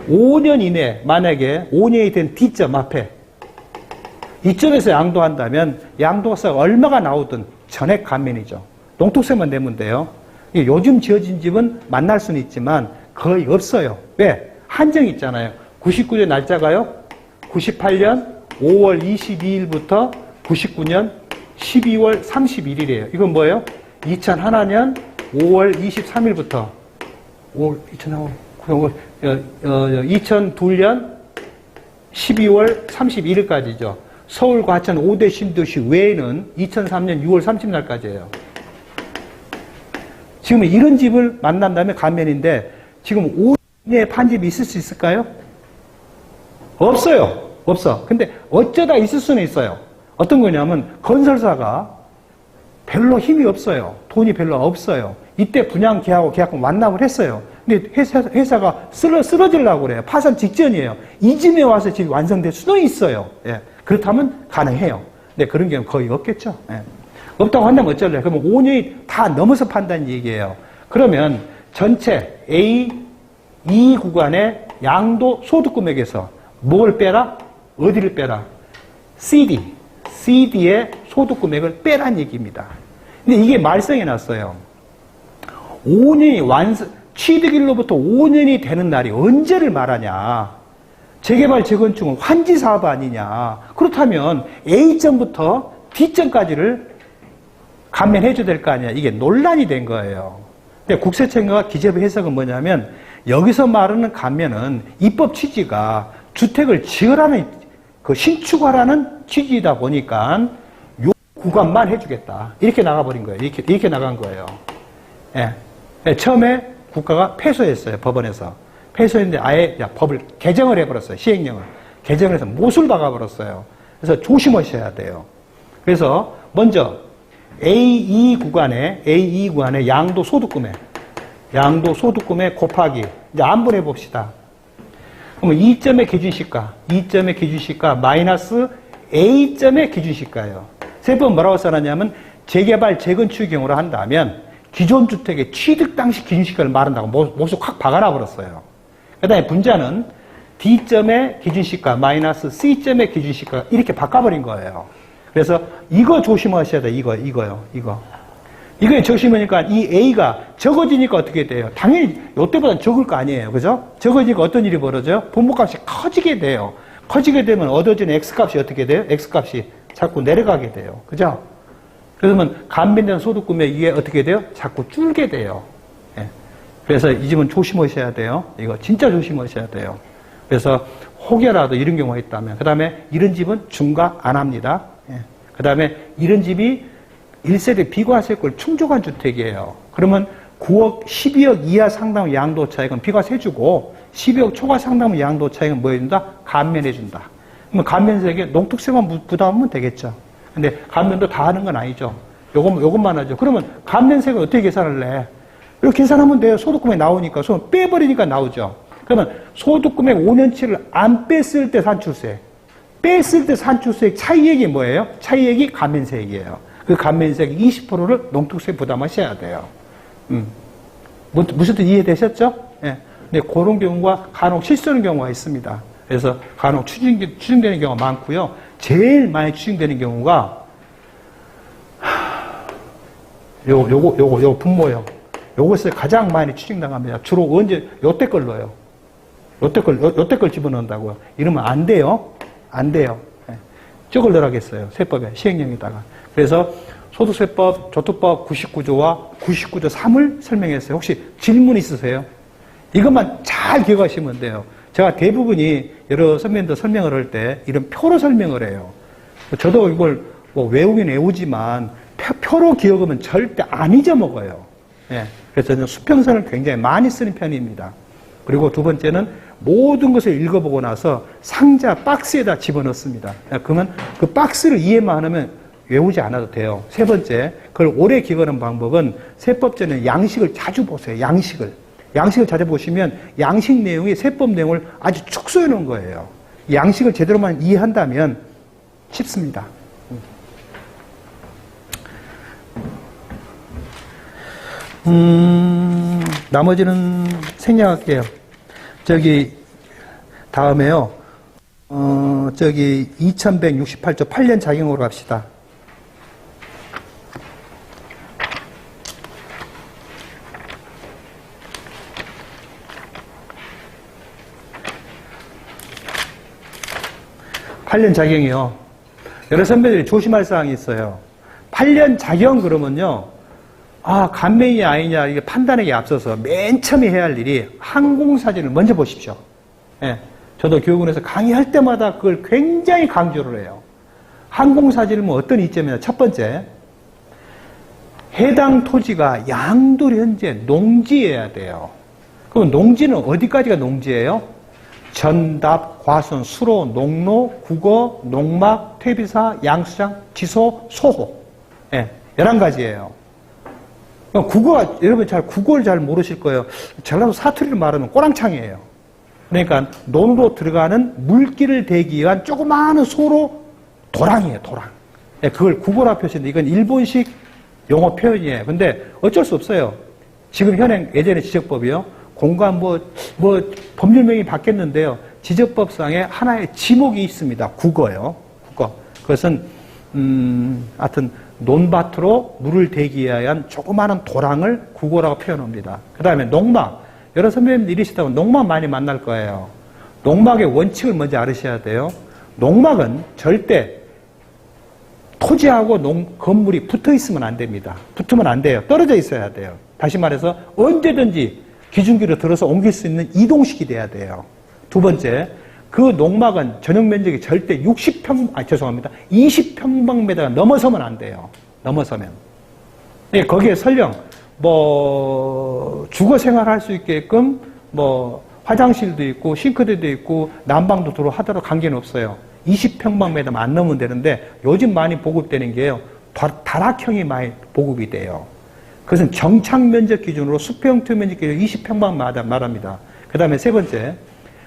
5년 이내 만약에 5년이 된 D점 앞에 이점에서 양도한다면 양도가가 얼마가 나오든 전액 감면이죠. 농특세만 내면 돼요. 요즘 지어진 집은 만날 수는 있지만 거의 없어요. 왜? 한정이 있잖아요. 99년 날짜가요. 98년 5월 22일부터 99년 12월 31일이에요. 이건 뭐예요? 2001년 5월 23일부터 2002년 12월 31일까지죠. 서울 과천 5대 신도시 외에는 2003년 6월 30날까지예요. 지금 이런 집을 만난다면 감면인데 지금 5년에 판 집이 있을 수 있을까요? 없어요. 없어. 근데 어쩌다 있을 수는 있어요. 어떤 거냐면 건설사가 별로 힘이 없어요. 돈이 별로 없어요. 이때 분양 계약금 완납을 했어요. 근데 회사가 쓰러지려고 그래요. 파산 직전이에요. 이쯤에 와서 집이 완성될 수도 있어요. 예. 그렇다면 가능해요. 근데 그런 경우는 거의 없겠죠. 예. 없다고 한다면 어쩔래요? 그러면 5년이 다 넘어서 판다는 얘기예요. 그러면 전체 A, E 구간의 양도 소득금액에서 뭘 빼라? 어디를 빼라? CD의 소득금액을 빼란 얘기입니다. 근데 이게 말썽이 났어요. 5년이 취득일로부터 5년이 되는 날이 언제를 말하냐? 재개발 재건축은 환지사업 아니냐? 그렇다면 A점부터 D점까지를 감면해줘야 될 거 아니야? 이게 논란이 된 거예요. 근데 국세청과 기재부 해석은 뭐냐면 여기서 말하는 감면은 입법 취지가 주택을 지으라는 신축하라는 취지이다 보니까 요 구간만 해주겠다. 이렇게 나가버린 거예요. 이렇게 나간 거예요. 예. 처음에 국가가 패소했어요. 법원에서. 패소했는데 아예 법을 개정을 해버렸어요. 시행령을. 개정을 해서 못을 박아버렸어요. 그래서 조심하셔야 돼요. 그래서 먼저 A2 구간의 양도 소득금액 곱하기 이제 안분해 봅시다. 그러면 2점의 기준시가 마이너스 A점의 기준시가예요. 세 번 뭐라고 써놨냐면 재개발 재건축 경우로 한다면 기존 주택의 취득 당시 기준시가를 말한다고 못을 확 박아놔 버렸어요. 그 다음에 분자는 D점의 기준시가 마이너스 C점의 기준시가 이렇게 바꿔버린 거예요. 그래서 이거 조심하셔야 돼요. 이거요. 이거에 조심하니까 이 A가 적어지니까 어떻게 돼요? 당연히 이때보다는 적을 거 아니에요. 그죠? 적어지니까 어떤 일이 벌어져요? 분모값이 커지게 돼요. 커지게 되면 얻어지는 X값이 어떻게 돼요? X값이 자꾸 내려가게 돼요. 그죠? 그러면 감면된 소득금액 이게 어떻게 돼요? 자꾸 줄게 돼요. 예. 그래서 이 집은 조심하셔야 돼요. 이거 진짜 조심하셔야 돼요. 그래서 혹여라도 이런 경우가 있다면, 그 다음에 이런 집은 중과 안 합니다. 예. 그 다음에 이런 집이 1세대 비과세권 충족한 주택이에요. 그러면 9억, 12억 이하 상담 양도 차익은 비과세주고 12억 초과 상담 양도 차익은 뭐 해준다? 감면해준다. 그러면 감면세액에 농특세만 부담하면 되겠죠. 근데 감면도 다 하는 건 아니죠. 요것만 하죠. 그러면 감면세액을 어떻게 계산을 해? 이렇게 계산하면 돼요. 소득금액 나오니까. 빼버리니까 나오죠. 그러면 소득금액 5년치를 안 뺐을 때 산출세. 뺐을 때 산출세액 차이액이 뭐예요? 차이액이 감면세액이에요. 그 감면세액 20%를 농특세 부담하셔야 돼요. 무슨 뜻 이해되셨죠? 예. 근데 그런 경우가 간혹 실수하는 경우가 있습니다. 그래서 간혹 추징되는 경우가 많고요. 제일 많이 추징되는 경우가 요거 분모요. 요것을 가장 많이 추징당합니다. 주로 언제 요때 걸 넣어요. 요때 걸 집어넣는다고요. 이러면 안 돼요. 안 돼요. 예. 저걸 넣으라겠어요. 세법에 시행령에다가. 그래서 소득세법, 조특법 99조와 99조 3을 설명했어요. 혹시 질문 있으세요? 이것만 잘 기억하시면 돼요. 제가 대부분이 여러 선배님들 설명을 할 때 이런 표로 설명을 해요. 저도 이걸 뭐 외우긴 외우지만 표로 기억하면 절대 안 잊어먹어요. 예. 그래서 저는 수평선을 굉장히 많이 쓰는 편입니다. 그리고 두 번째는 모든 것을 읽어보고 나서 상자 박스에다 집어넣습니다. 그러면 그 박스를 이해만 하면 외우지 않아도 돼요. 세 번째, 그걸 오래 기억하는 방법은 세법전에 양식을 자주 보세요. 양식을 자주 보시면 양식 내용이 세법 내용을 아주 축소해 놓은 거예요. 양식을 제대로만 이해한다면 쉽습니다. 나머지는 생략할게요. 다음에요. 2168조 8년 작용으로 갑시다. (8년) 작용이요. 여러 선배들이 조심할 사항이 있어요. 8년 작용 그러면요. 감면이 아니냐 이게 판단하기에 앞서서 맨 처음에 해야 할 일이 항공사진을 먼저 보십시오. 예. 저도 교육원에서 강의할 때마다 그걸 굉장히 강조를 해요. 항공사진을 뭐 어떤 이점이냐. 첫 번째, 해당 토지가 양도리 현재 농지여야 돼요. 그럼 농지는 어디까지가 농지예요? 전답, 과순, 수로, 농로, 국어, 농막, 퇴비사, 양수장, 지소, 소호. 예, 11가지예요. 국어가, 여러분 국어를 잘 모르실 거예요. 전라도 사투리를 말하면 꼬랑창이에요. 그러니까 논으로 들어가는 물기를 대기 위한 조그마한 소로 도랑이에요, 도랑. 예, 그걸 국어라 표시했는데 이건 일본식 용어 표현이에요. 근데 어쩔 수 없어요. 지금 현행 예전에 지적법이요. 공간 법률명이 바뀌었는데요. 지적법상에 하나의 지목이 있습니다. 국어요. 국어. 그것은 하여튼 논밭으로 물을 대기 위한 조그마한 도랑을 국어라고 표현합니다. 그 다음에 농막. 여러 선배님들 이러시다면 농막 많이 만날 거예요. 농막의 원칙을 먼저 알으셔야 돼요. 농막은 절대 토지하고 건물이 붙어 있으면 안 됩니다. 붙으면 안 돼요. 떨어져 있어야 돼요. 다시 말해서 언제든지 기준기로 들어서 옮길 수 있는 이동식이 돼야 돼요. 두 번째, 그 농막은 전용 면적이 절대 20평방미터가 넘어서면 안 돼요. 넘어서면. 예, 거기에 설령 주거 생활할 수 있게끔 화장실도 있고 싱크대도 있고 난방도 들어오도록 관계는 없어요. 20평방미터만 안 넘으면 되는데 요즘 많이 보급되는 게요. 다락형이 많이 보급이 돼요. 그것은 정착 면적 기준으로 수평 투면적 기준 20평방마다 말합니다. 그 다음에 세 번째,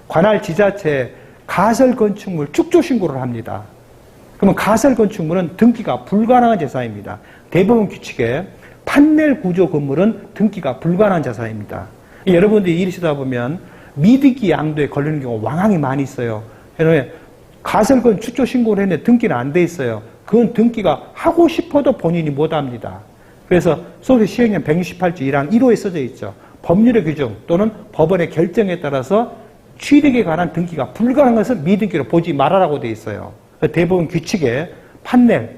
관할 지자체 가설 건축물 축조 신고를 합니다. 그러면 가설 건축물은 등기가 불가능한 재산입니다. 대법원 규칙에 판넬 구조 건물은 등기가 불가능한 자산입니다. 여러분들이 이러시다 보면 미등기 양도에 걸리는 경우가 왕왕이 많이 있어요. 그런데 가설건 축조 신고를 했는데 등기는 안 돼 있어요. 그건 등기가 하고 싶어도 본인이 못합니다. 그래서 소득 시행령 168조 1항 1호에 써져 있죠. 법률의 규정 또는 법원의 결정에 따라서 취득에 관한 등기가 불가능한 것을 미등기로 보지 말아라고 돼 있어요. 대법원 규칙에 판넬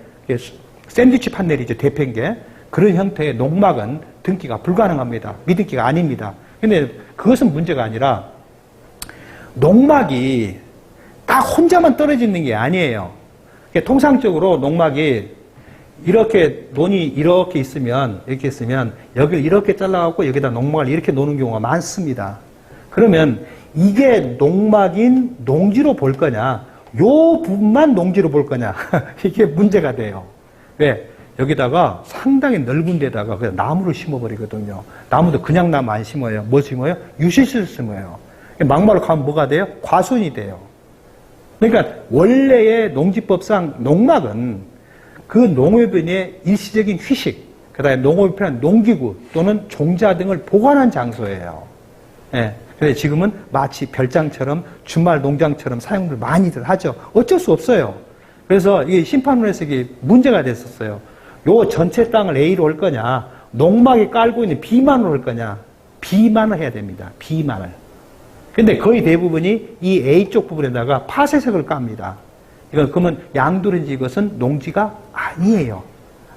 샌드위치 판넬이죠. 대표인 게. 그런 형태의 농막은 등기가 불가능합니다. 미등기가 아닙니다. 근데 그것은 문제가 아니라 농막이 딱 혼자만 떨어지는 게 아니에요. 통상적으로 농막이 이렇게 논이 이렇게 있으면 여기를 이렇게 잘라갖고 여기다 농막을 이렇게 놓는 경우가 많습니다. 그러면 이게 농막인 농지로 볼 거냐, 요 부분만 농지로 볼 거냐 이게 문제가 돼요. 왜? 여기다가 상당히 넓은 데다가 그냥 나무를 심어버리거든요. 나무도 그냥 나무 안 심어요. 뭐 심어요? 유실수를 심어요. 막말로 가면 뭐가 돼요? 과수원이 돼요. 그러니까 원래의 농지법상 농막은 그 농업인의 일시적인 휴식, 그 다음에 농업이 필요한 농기구 또는 종자 등을 보관한 장소예요. 예. 근데 지금은 마치 별장처럼 주말 농장처럼 사용을 많이들 하죠. 어쩔 수 없어요. 그래서 이게 심판원에서 이게 문제가 됐었어요. 요 전체 땅을 A로 할 거냐, 농막에 깔고 있는 B만으로 할 거냐, B만을 해야 됩니다. B만을. 근데 거의 대부분이 이 A 쪽 부분에다가 파쇄석을 깝니다. 그러면 양도인지 이것은 농지가 아니에요.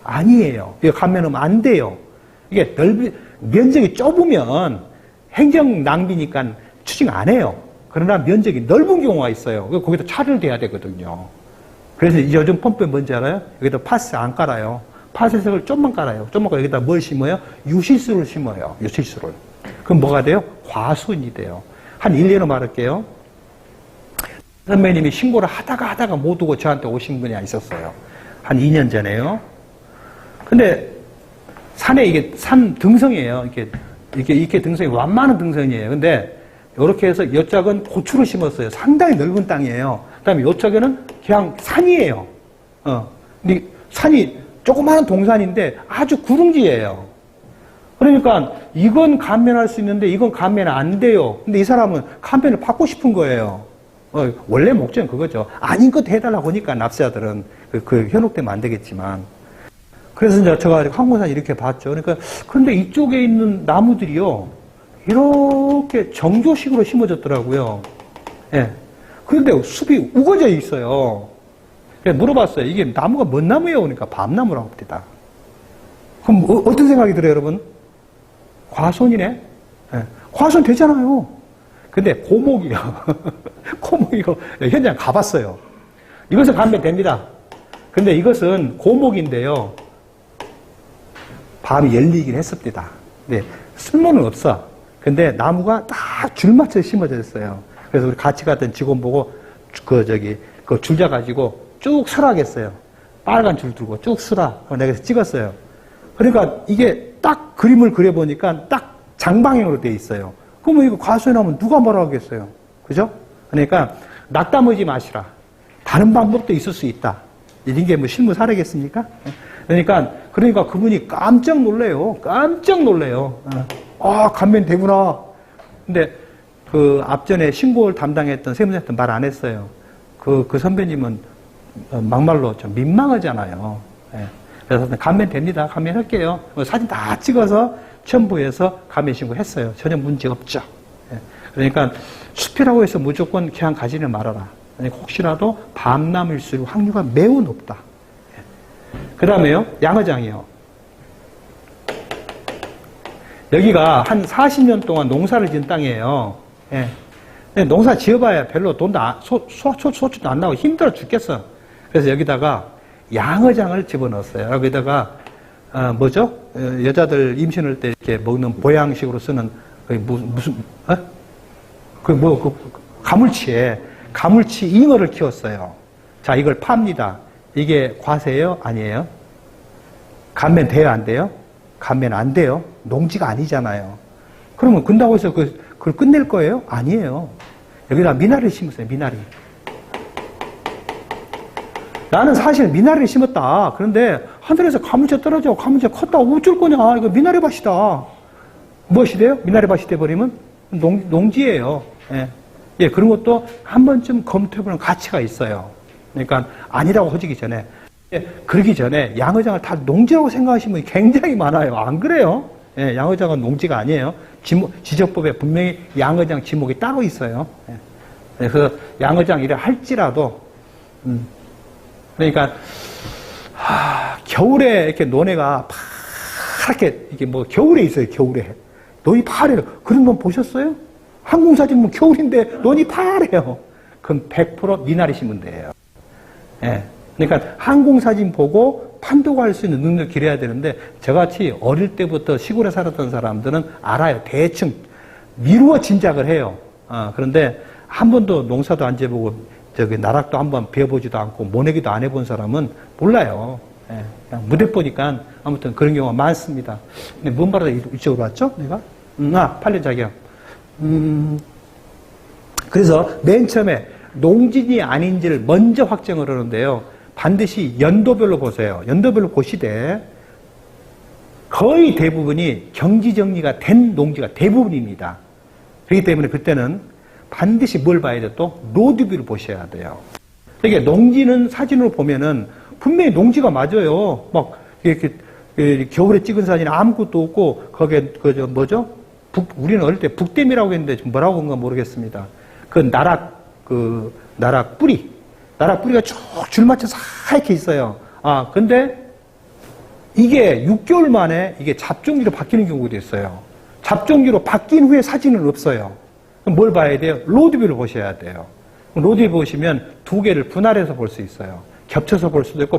아니에요. 이거 감면하면 안 돼요. 이게 면적이 좁으면 행정 낭비니까 추징 안 해요. 그러나 면적이 넓은 경우가 있어요. 거기다 차를 대야 되거든요. 그래서 요즘 펌프에 뭔지 알아요? 여기다 파스 안 깔아요. 파쇄석을 좀만 깔아요. 좀만 깔아요. 여기다 뭘 심어요? 유실수를 심어요. 유실수를. 그럼 뭐가 돼요? 과수원이 돼요. 한 1년을 말할게요. 선배님이 신고를 하다가 못 오고 저한테 오신 분이 있었어요. 한 2년 전에요. 근데 산에 이게 산 등성이에요. 이렇게 등성이 완만한 등성이에요. 근데 이렇게 해서 요짝은 고추를 심었어요. 상당히 넓은 땅이에요. 그 다음에 요짝에는 그냥 산이에요. 근데 산이 조그마한 동산인데 아주 구릉지예요. 그러니까 이건 감면할 수 있는데 이건 감면 안 돼요. 근데 이 사람은 감면을 받고 싶은 거예요. 원래 목적은 그거죠. 아닌 것 해달라고 하니까 납세자들은 현혹되면 안 되겠지만. 그래서 이제 제가 항공산 이렇게 봤죠. 그러니까 그런데 이쪽에 있는 나무들이요, 이렇게 정조식으로 심어졌더라고요. 예. 그런데 숲이 우거져 있어요. 그래서 물어봤어요. 이게 나무가 뭔 나무예요? 그러니까 밤나무라고 합니다. 그럼 어떤 생각이 들어요, 여러분? 과수원이네? 예. 과수원 되잖아요. 근데 고목이요. 고목이고, 현장 가봤어요. 이것은 감면됩니다. 근데 이것은 고목인데요. 밤이 열리긴 했습니다. 근데 쓸모는 없어. 근데 나무가 딱 줄 맞춰 심어져 있어요. 그래서 우리 같이 갔던 직원 보고 그 줄자 가지고 쭉 서라겠어요. 빨간 줄 들고 쭉 서라. 내가 그래서 찍었어요. 그러니까 이게 딱 그림을 그려보니까 딱 장방향으로 돼 있어요. 그러면 이거 과수원 하면 누가 뭐라고 하겠어요? 그죠? 그러니까 낙담하지 마시라. 다른 방법도 있을 수 있다. 이런 게 뭐 실무 사례겠습니까? 그러니까 그분이 깜짝 놀래요. 깜짝 놀래요. 감면 되구나. 근데 그 앞전에 신고를 담당했던 세무사한테 말 안 했어요. 그 선배님은 막말로 좀 민망하잖아요. 예. 그래서 감면 됩니다. 감면할게요. 사진 다 찍어서 첨부해서 감면 신고했어요. 전혀 문제 없죠. 예. 그러니까 숲이라고 해서 무조건 그냥 가지는 말아라. 혹시라도 밤나무일 수 있을 확률가 매우 높다. 그 다음에요, 양어장이요. 여기가 한 40년 동안 농사를 지은 땅이에요. 예. 근데 농사 지어봐야 별로 돈도 소출도 안 나고 힘들어 죽겠어. 그래서 여기다가 양어장을 집어넣었어요. 여기다가, 여자들 임신할 때 이렇게 먹는 보양식으로 쓰는, 가물치 잉어를 키웠어요. 자, 이걸 팝니다. 이게 과세예요? 아니에요? 감면 돼요? 안 돼요? 감면 안 돼요? 농지가 아니잖아요. 그러면 근다고 해서 그걸 끝낼 거예요? 아니에요. 여기다 미나리를 심었어요. 미나리. 나는 사실 미나리를 심었다. 그런데 하늘에서 가물치가 떨어져. 가물치가 컸다. 어쩔 거냐. 이거 미나리밭이다. 무엇이 돼요? 미나리밭이 돼버리면 농지예요. 예. 예, 그런 것도 한 번쯤 검토해보는 가치가 있어요. 그러니까 아니라고 허지기 전에, 그러기 전에 양어장을 다 농지라고 생각하시는 분이 굉장히 많아요. 안 그래요? 예, 양어장은 농지가 아니에요. 지적법에 분명히 양어장 지목이 따로 있어요. 예. 그래서 양어장 일을 할지라도, 그러니까 겨울에 이렇게 논해가 파랗게, 이게 뭐 겨울에 있어요, 겨울에. 논이 파래요. 그런 놈 보셨어요? 항공사진 뭐 겨울인데 논이 파래요. 그럼 100% 미나리 심으면 돼요. 예. 그러니까 항공사진 보고 판독할 수 있는 능력을 기려야 되는데, 저같이 어릴 때부터 시골에 살았던 사람들은 알아요. 대충 미루어 짐작을 해요. 그런데 한 번도 농사도 안 지어보고 나락도 한번 배워보지도 않고 모내기도 안 해본 사람은 몰라요. 예. 그냥 무대 보니까 아무튼 그런 경우가 많습니다. 근데 뭔 말하다 이쪽으로 왔죠? 내가? 8년 자격. 그래서 맨 처음에 농진이 아닌지를 먼저 확정을 하는데요. 반드시 연도별로 보세요. 연도별로 보시되 거의 대부분이 경지정리가 된 농지가 대부분입니다. 그렇기 때문에 그때는 반드시 뭘 봐야 돼요? 또 로드뷰를 보셔야 돼요. 그러니까 농지는 사진으로 보면은 분명히 농지가 맞아요. 막 이렇게 겨울에 찍은 사진 아무것도 없고 거기에 우리는 어릴 때 북댐이라고 했는데 뭐라고 한 건 모르겠습니다. 나락 뿌리가 쭉 줄 맞춰서 하얗게 있어요. 근데 이게 6개월 만에 이게 잡종기로 바뀌는 경우도 있어요. 잡종기로 바뀐 후에 사진은 없어요. 그럼 뭘 봐야 돼요? 로드뷰를 보셔야 돼요. 로드뷰 보시면 두 개를 분할해서 볼 수 있어요. 겹쳐서 볼 수도 있고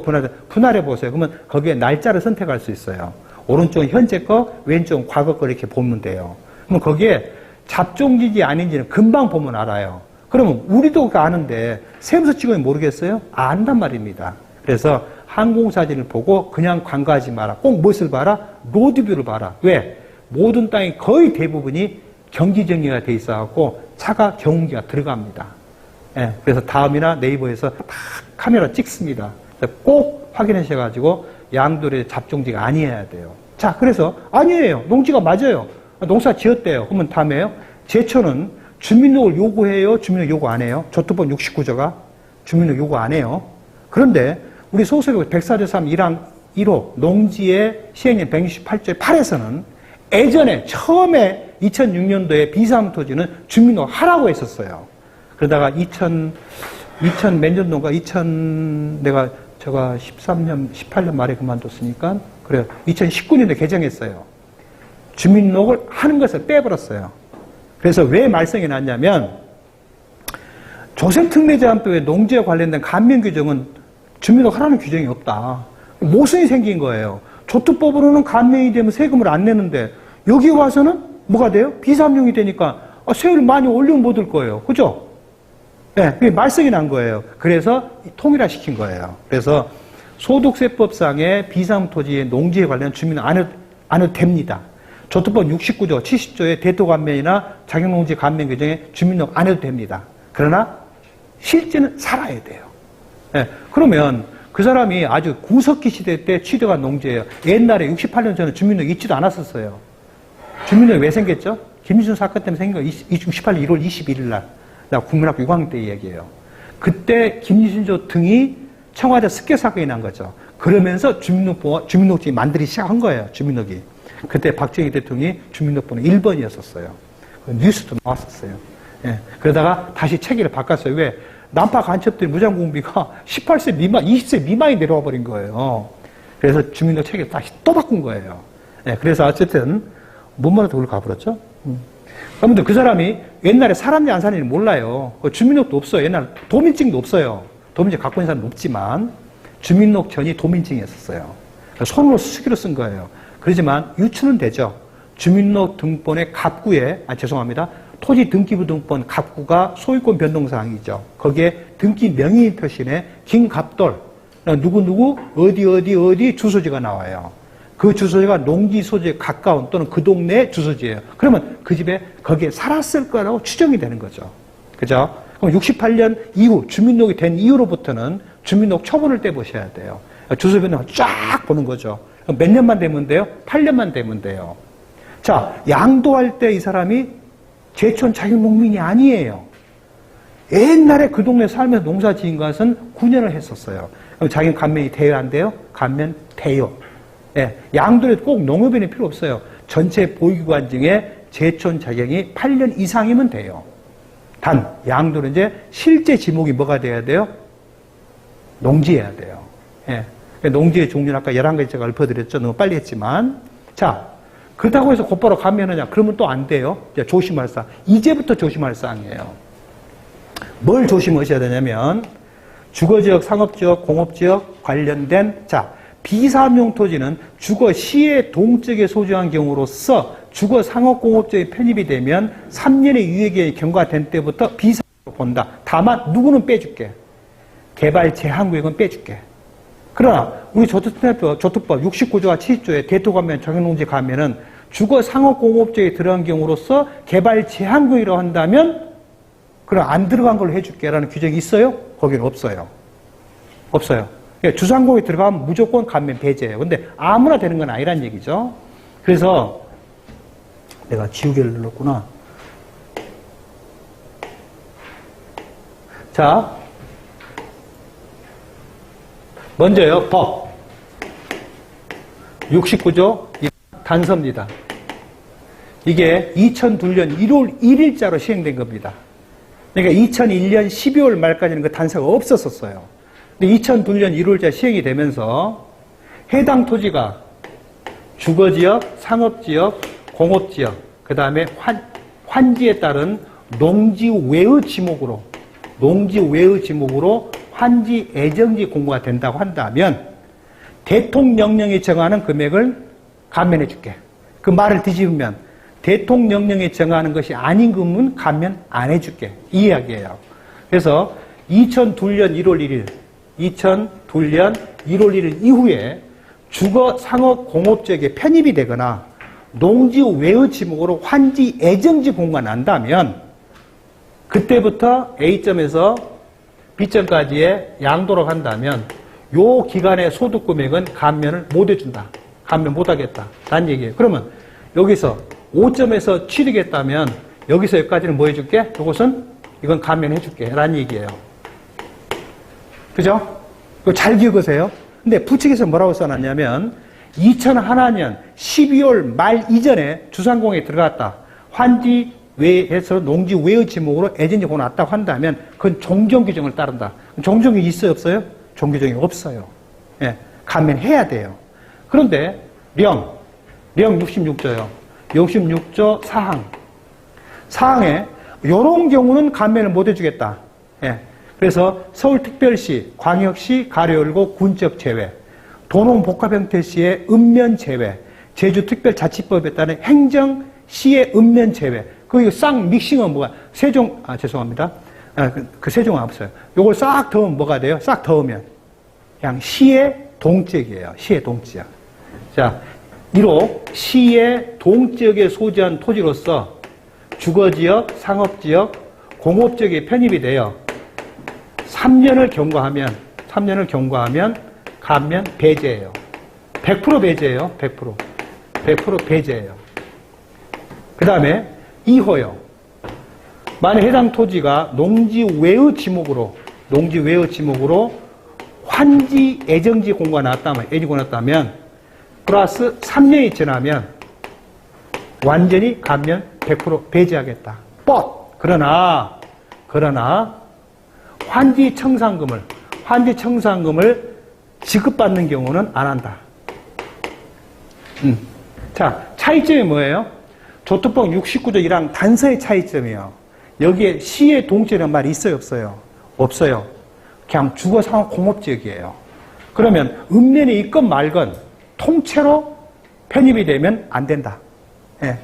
분할해 보세요. 그러면 거기에 날짜를 선택할 수 있어요. 오른쪽은 현재 거, 왼쪽은 과거 거 이렇게 보면 돼요. 그럼 거기에 잡종기지 아닌지는 금방 보면 알아요. 그러면 우리도 아는데 세면서 찍으면 모르겠어요? 안단 말입니다. 그래서 항공사진을 보고 그냥 관광하지 마라. 꼭 무엇을 봐라? 로드뷰를 봐라. 왜? 모든 땅이 거의 대부분이 경지정리가 돼 있어갖고 차가 경운기가 들어갑니다. 예, 그래서 다음이나 네이버에서 다 카메라 찍습니다. 꼭 확인하셔가지고 양돌의 잡종지가 아니어야 돼요. 자, 그래서 아니에요. 농지가 맞아요. 농사 지었대요. 그러면 다음에요. 제초는 주민등록을 요구해요? 주민등록 요구 안 해요? 조특법 69조가 주민등록 요구 안 해요. 그런데 우리 소설법 104조 1항 1호 농지의 시행령 168조의 8에서는 예전에 처음에 2006년도에 비상토지는 주민등록 하라고 했었어요. 그러다가 2000 몇 년도인가? 내가 13년, 18년 말에 그만뒀으니까, 그래요. 2019년도에 개정했어요. 주민등록을 하는 것을 빼버렸어요. 그래서 왜 말썽이 났냐면, 조선특례제한법에 농지에 관련된 감면 규정은 주민등록 하라는 규정이 없다. 모순이 생긴 거예요. 조특법으로는 감면이 되면 세금을 안 내는데, 여기 와서는 뭐가 돼요? 비상용이 되니까, 세율을 많이 올리면 못 들 거예요. 그죠? 네, 그게 말썽이 난 거예요. 그래서 통일화시킨 거예요. 그래서 소득세법상의 비상토지의 농지에 관련 주민은 안 해도 됩니다. 조특법 69조, 70조의 대토감면이나 자격농지 감면 규정에 주민등록 안 해도 됩니다. 그러나 실제는 살아야 돼요. 네, 그러면 그 사람이 아주 구석기 시대 때 취득한 농지예요. 옛날에 68년 전에 주민등록 있지도 않았었어요. 주민등록이 왜 생겼죠? 김일중 사건 때문에 생긴 거예요. 68년 1월 21일 날. 나 국민학교 6학년 때 얘기해요. 그때 김유신조 등이 청와대 습격 사건이 난 거죠. 그러면서 주민등록증이 만들기 시작한 거예요. 주민등록이. 그때 박정희 대통령이 주민등록번호 1번이었었어요. 뉴스도 나왔었어요. 예. 그러다가 다시 체계를 바꿨어요. 왜? 난파 간첩들이 무장공비가 18세 미만, 20세 미만이 내려와 버린 거예요. 그래서 주민등록 체계를 다시 또 바꾼 거예요. 예. 그래서 어쨌든 뭔 말해도 그걸 가버렸죠? 그런데 그 사람이 옛날에 살았는지 안 살았는지 몰라요. 주민등록도 없어요. 옛날 도민증도 없어요. 도민증 갖고 있는 사람은 없지만 주민등록 전이 도민증이었어요. 손으로 수기로 쓴 거예요. 그렇지만 유추는 되죠. 주민등록 등본의 갑구에, 죄송합니다. 토지 등기부 등본 갑구가 소유권 변동사항이죠. 거기에 등기 명의 표시에 김갑돌, 누구누구, 어디 주소지가 나와요. 그 주소지가 농지 소지에 가까운 또는 그 동네의 주소지예요. 그러면 그 집에 거기에 살았을 거라고 추정이 되는 거죠. 그죠? 그럼 68년 이후 주민등록이 된 이후로부터는 주민등록 처분을 떼보셔야 돼요. 주소 변동을 쫙 보는 거죠. 몇 년만 되면 돼요? 8년만 되면 돼요. 자, 양도할 때 이 사람이 제촌 자격농민이 아니에요. 옛날에 그 동네 살면서 농사 지은 것은 9년을 했었어요. 그럼 자기 감면이 돼요, 안 돼요? 감면 돼요. 예, 양도에 꼭 농업인이 필요 없어요. 전체 보유기관 중에 제촌 자격이 8년 이상이면 돼요. 단, 양도는 이제 실제 지목이 뭐가 돼야 돼요? 농지해야 돼요. 예. 농지의 종류는 아까 11가지 제가 읊어드렸죠. 너무 빨리 했지만. 자, 그렇다고 해서 곧바로 가면은 그러면 또 안 돼요. 조심할 사항. 이제부터 조심할 사항이에요. 뭘 조심하셔야 되냐면 주거지역, 상업지역, 공업지역 관련된 비사업용 토지는 주거 시의 동쪽에 소유한 경우로서 주거 상업공업지역에 편입이 되면 3년의 유예기간이 경과된 때부터 비사업으로 본다. 다만 누구는 빼줄게. 개발 제한구역은 빼줄게. 그러나 우리 조특법 69조와 70조에 대토관면 정형농지 가면은 주거 상업공업지역에 들어간 경우로서 개발 제한구역이라고 한다면 그럼 안 들어간 걸로 해줄게라는 규정이 있어요? 거기는 없어요. 없어요. 주상공에 들어가면 무조건 감면 배제예요. 근데 아무나 되는 건 아니란 얘기죠. 그래서 내가 지우개를 눌렀구나. 자, 먼저요, 법. 69조 단서입니다. 이게 2002년 1월 1일자로 시행된 겁니다. 그러니까 2001년 12월 말까지는 그 단서가 없었어요. 근데 2002년 1월자 시행이 되면서 해당 토지가 주거지역, 상업지역, 공업지역, 그 다음에 환지에 따른 농지 외의 지목으로 환지 애정지 공고가 된다고 한다면 대통령령이 정하는 금액을 감면해 줄게. 그 말을 뒤집으면 대통령령이 정하는 것이 아닌 금은 감면 안 해줄게. 이 이야기예요. 그래서 2002년 1월 1일 이후에 주거, 상업, 공업지역에 편입이 되거나 농지 외의 지목으로 환지 애정지 공고가 난다면 그때부터 A점에서 B점까지의 양도로 한다면 요 기간의 소득 금액은 감면을 못 해준다. 감면 못 하겠다. 라는 얘기예요. 그러면 여기서 5점에서 취득했다면 여기서 여기까지는 뭐 해줄게? 이건 감면해 줄게. 라는 얘기예요. 그죠? 이거 잘 기억하세요. 근데 부칙에서 뭐라고 써놨냐면 2001년 12월 말 이전에 주상공에 들어갔다. 환지 외에서 농지 외의 지목으로 애정지 공고 났다고 한다면 그건 종전 규정을 따른다. 종전이 있어요? 없어요? 종규정이 없어요. 예, 감면해야 돼요. 그런데 령 66조요. 66조 사항에 이런 경우는 감면을 못 해주겠다. 예. 그래서 서울특별시, 광역시, 가려울고 군적 제외, 도농복합형태시의 읍면 제외, 제주특별자치법에 따른 행정시의 읍면 제외. 그 싹 믹싱은 뭐가? 죄송합니다. 그 세종은 없어요. 요걸 싹 더우면 뭐가 돼요? 싹 더우면 그냥 시의 동지역이에요. 시의 동지역. 자, 이로 시의 동지역에 소지한 토지로서 주거지역, 상업지역, 공업지역에 편입이 되어 3년을 경과하면 감면 배제예요. 100% 배제예요. 100% 배제예요. 그 다음에 2호요. 만약 해당 토지가 농지 외의 지목으로 환지 애정지 공고가 났다면 플러스 3년이 지나면 완전히 감면 100% 배제하겠다. 그러나 환지 청산금을 지급받는 경우는 안 한다. 자, 차이점이 뭐예요? 조특법 69조 1항 단서의 차이점이에요. 여기에 시의 동지라는 말이 있어요, 없어요? 없어요. 그냥 주거 상업 공업지역이에요. 그러면 읍면이 있건 말건 통째로 편입이 되면 안 된다. 예.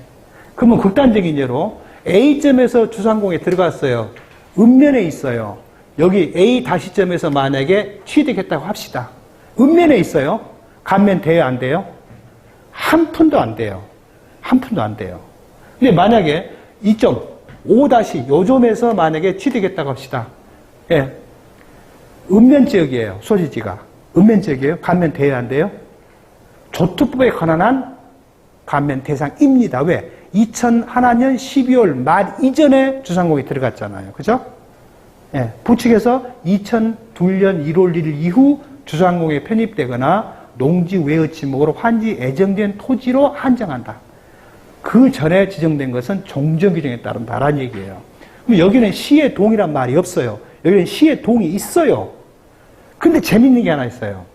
그러면 극단적인 예로 A점에서 주상공에 들어갔어요. 읍면에 있어요. 여기 A-점에서 만약에 취득했다고 합시다. 읍면에 있어요. 감면 돼요, 안 돼요? 한 푼도 안 돼요. 근데 만약에 2.5- 요점에서 만약에 취득했다고 합시다. 예. 읍면지역이에요. 소지지가. 읍면지역이에요. 감면 돼요, 안 돼요? 조특법에 관한 감면 대상입니다. 왜? 2001년 12월 말 이전에 주상공에 들어갔잖아요. 그죠? 예. 부칙에서 2002년 1월 1일 이후 주상공에 편입되거나 농지 외의 지목으로 환지 애정된 토지로 한정한다. 그 전에 지정된 것은 종전 규정에 따른다라는 얘기예요. 그럼 여기는 시의 동이란 말이 없어요. 여기는 시의 동이 있어요. 근데 재밌는 게 하나 있어요.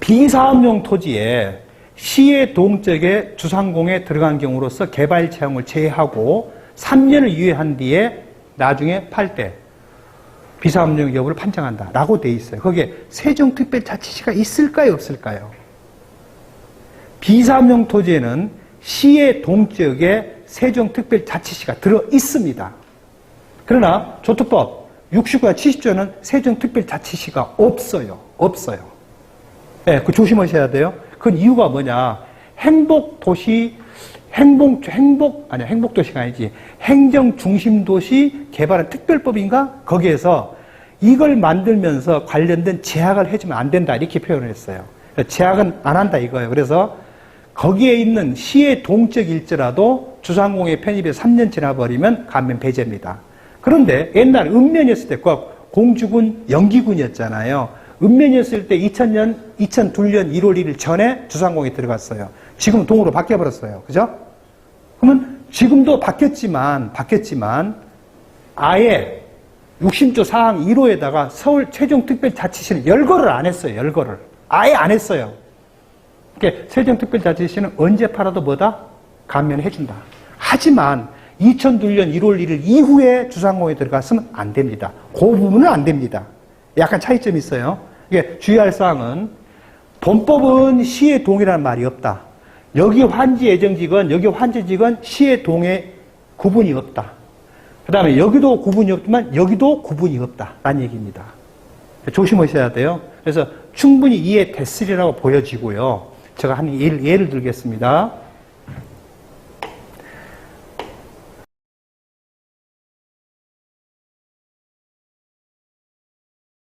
비사업용 토지에 시의 동적에 주상공에 들어간 경우로서 개발 채용을 제외하고 3년을 유예한 뒤에 나중에 팔 때 비사업용 여부를 판정한다 라고 돼 있어요. 거기에 세종특별자치시가 있을까요, 없을까요? 비사업용 토지에는 시의 동지역에 세종특별자치시가 들어 있습니다. 그러나 조특법 69와 70조는 세종특별자치시가 없어요. 없어요. 네, 그 조심하셔야 돼요. 그 이유가 뭐냐? 행복도시가 아니지. 행정중심도시 개발은 특별법인가? 거기에서 이걸 만들면서 관련된 제약을 해주면 안 된다. 이렇게 표현을 했어요. 제약은 안 한다 이거예요. 그래서 거기에 있는 시의 동적일지라도 주상공에 편입해서 3년 지나버리면 감면 배제입니다. 그런데 옛날 읍면이었을 때 공주군 영기군이었잖아요. 읍면이었을 때 2002년 1월 1일 전에 주상공에 들어갔어요. 지금은 동으로 바뀌어버렸어요. 그죠? 그러면 지금도 바뀌었지만 아예 60조 사항 1호에다가 서울 세종특별자치시는 열거를 안 했어요. 열거를. 아예 안 했어요. 그러니까 세종특별자치시는 언제 팔아도 뭐다? 감면해준다. 하지만 2002년 1월 1일 이후에 주상공에 들어갔으면 안 됩니다. 그 부분은 안 됩니다. 약간 차이점이 있어요. 이게 주의할 사항은 본법은 시의 동이라는 말이 없다. 여기 환지 예정지건, 여기 환지지건 시의 동에 구분이 없다. 그 다음에 여기도 구분이 없지만 여기도 구분이 없다라는 얘기입니다. 조심하셔야 돼요. 그래서 충분히 이해됐으리라고 보여지고요. 제가 한 예를 들겠습니다.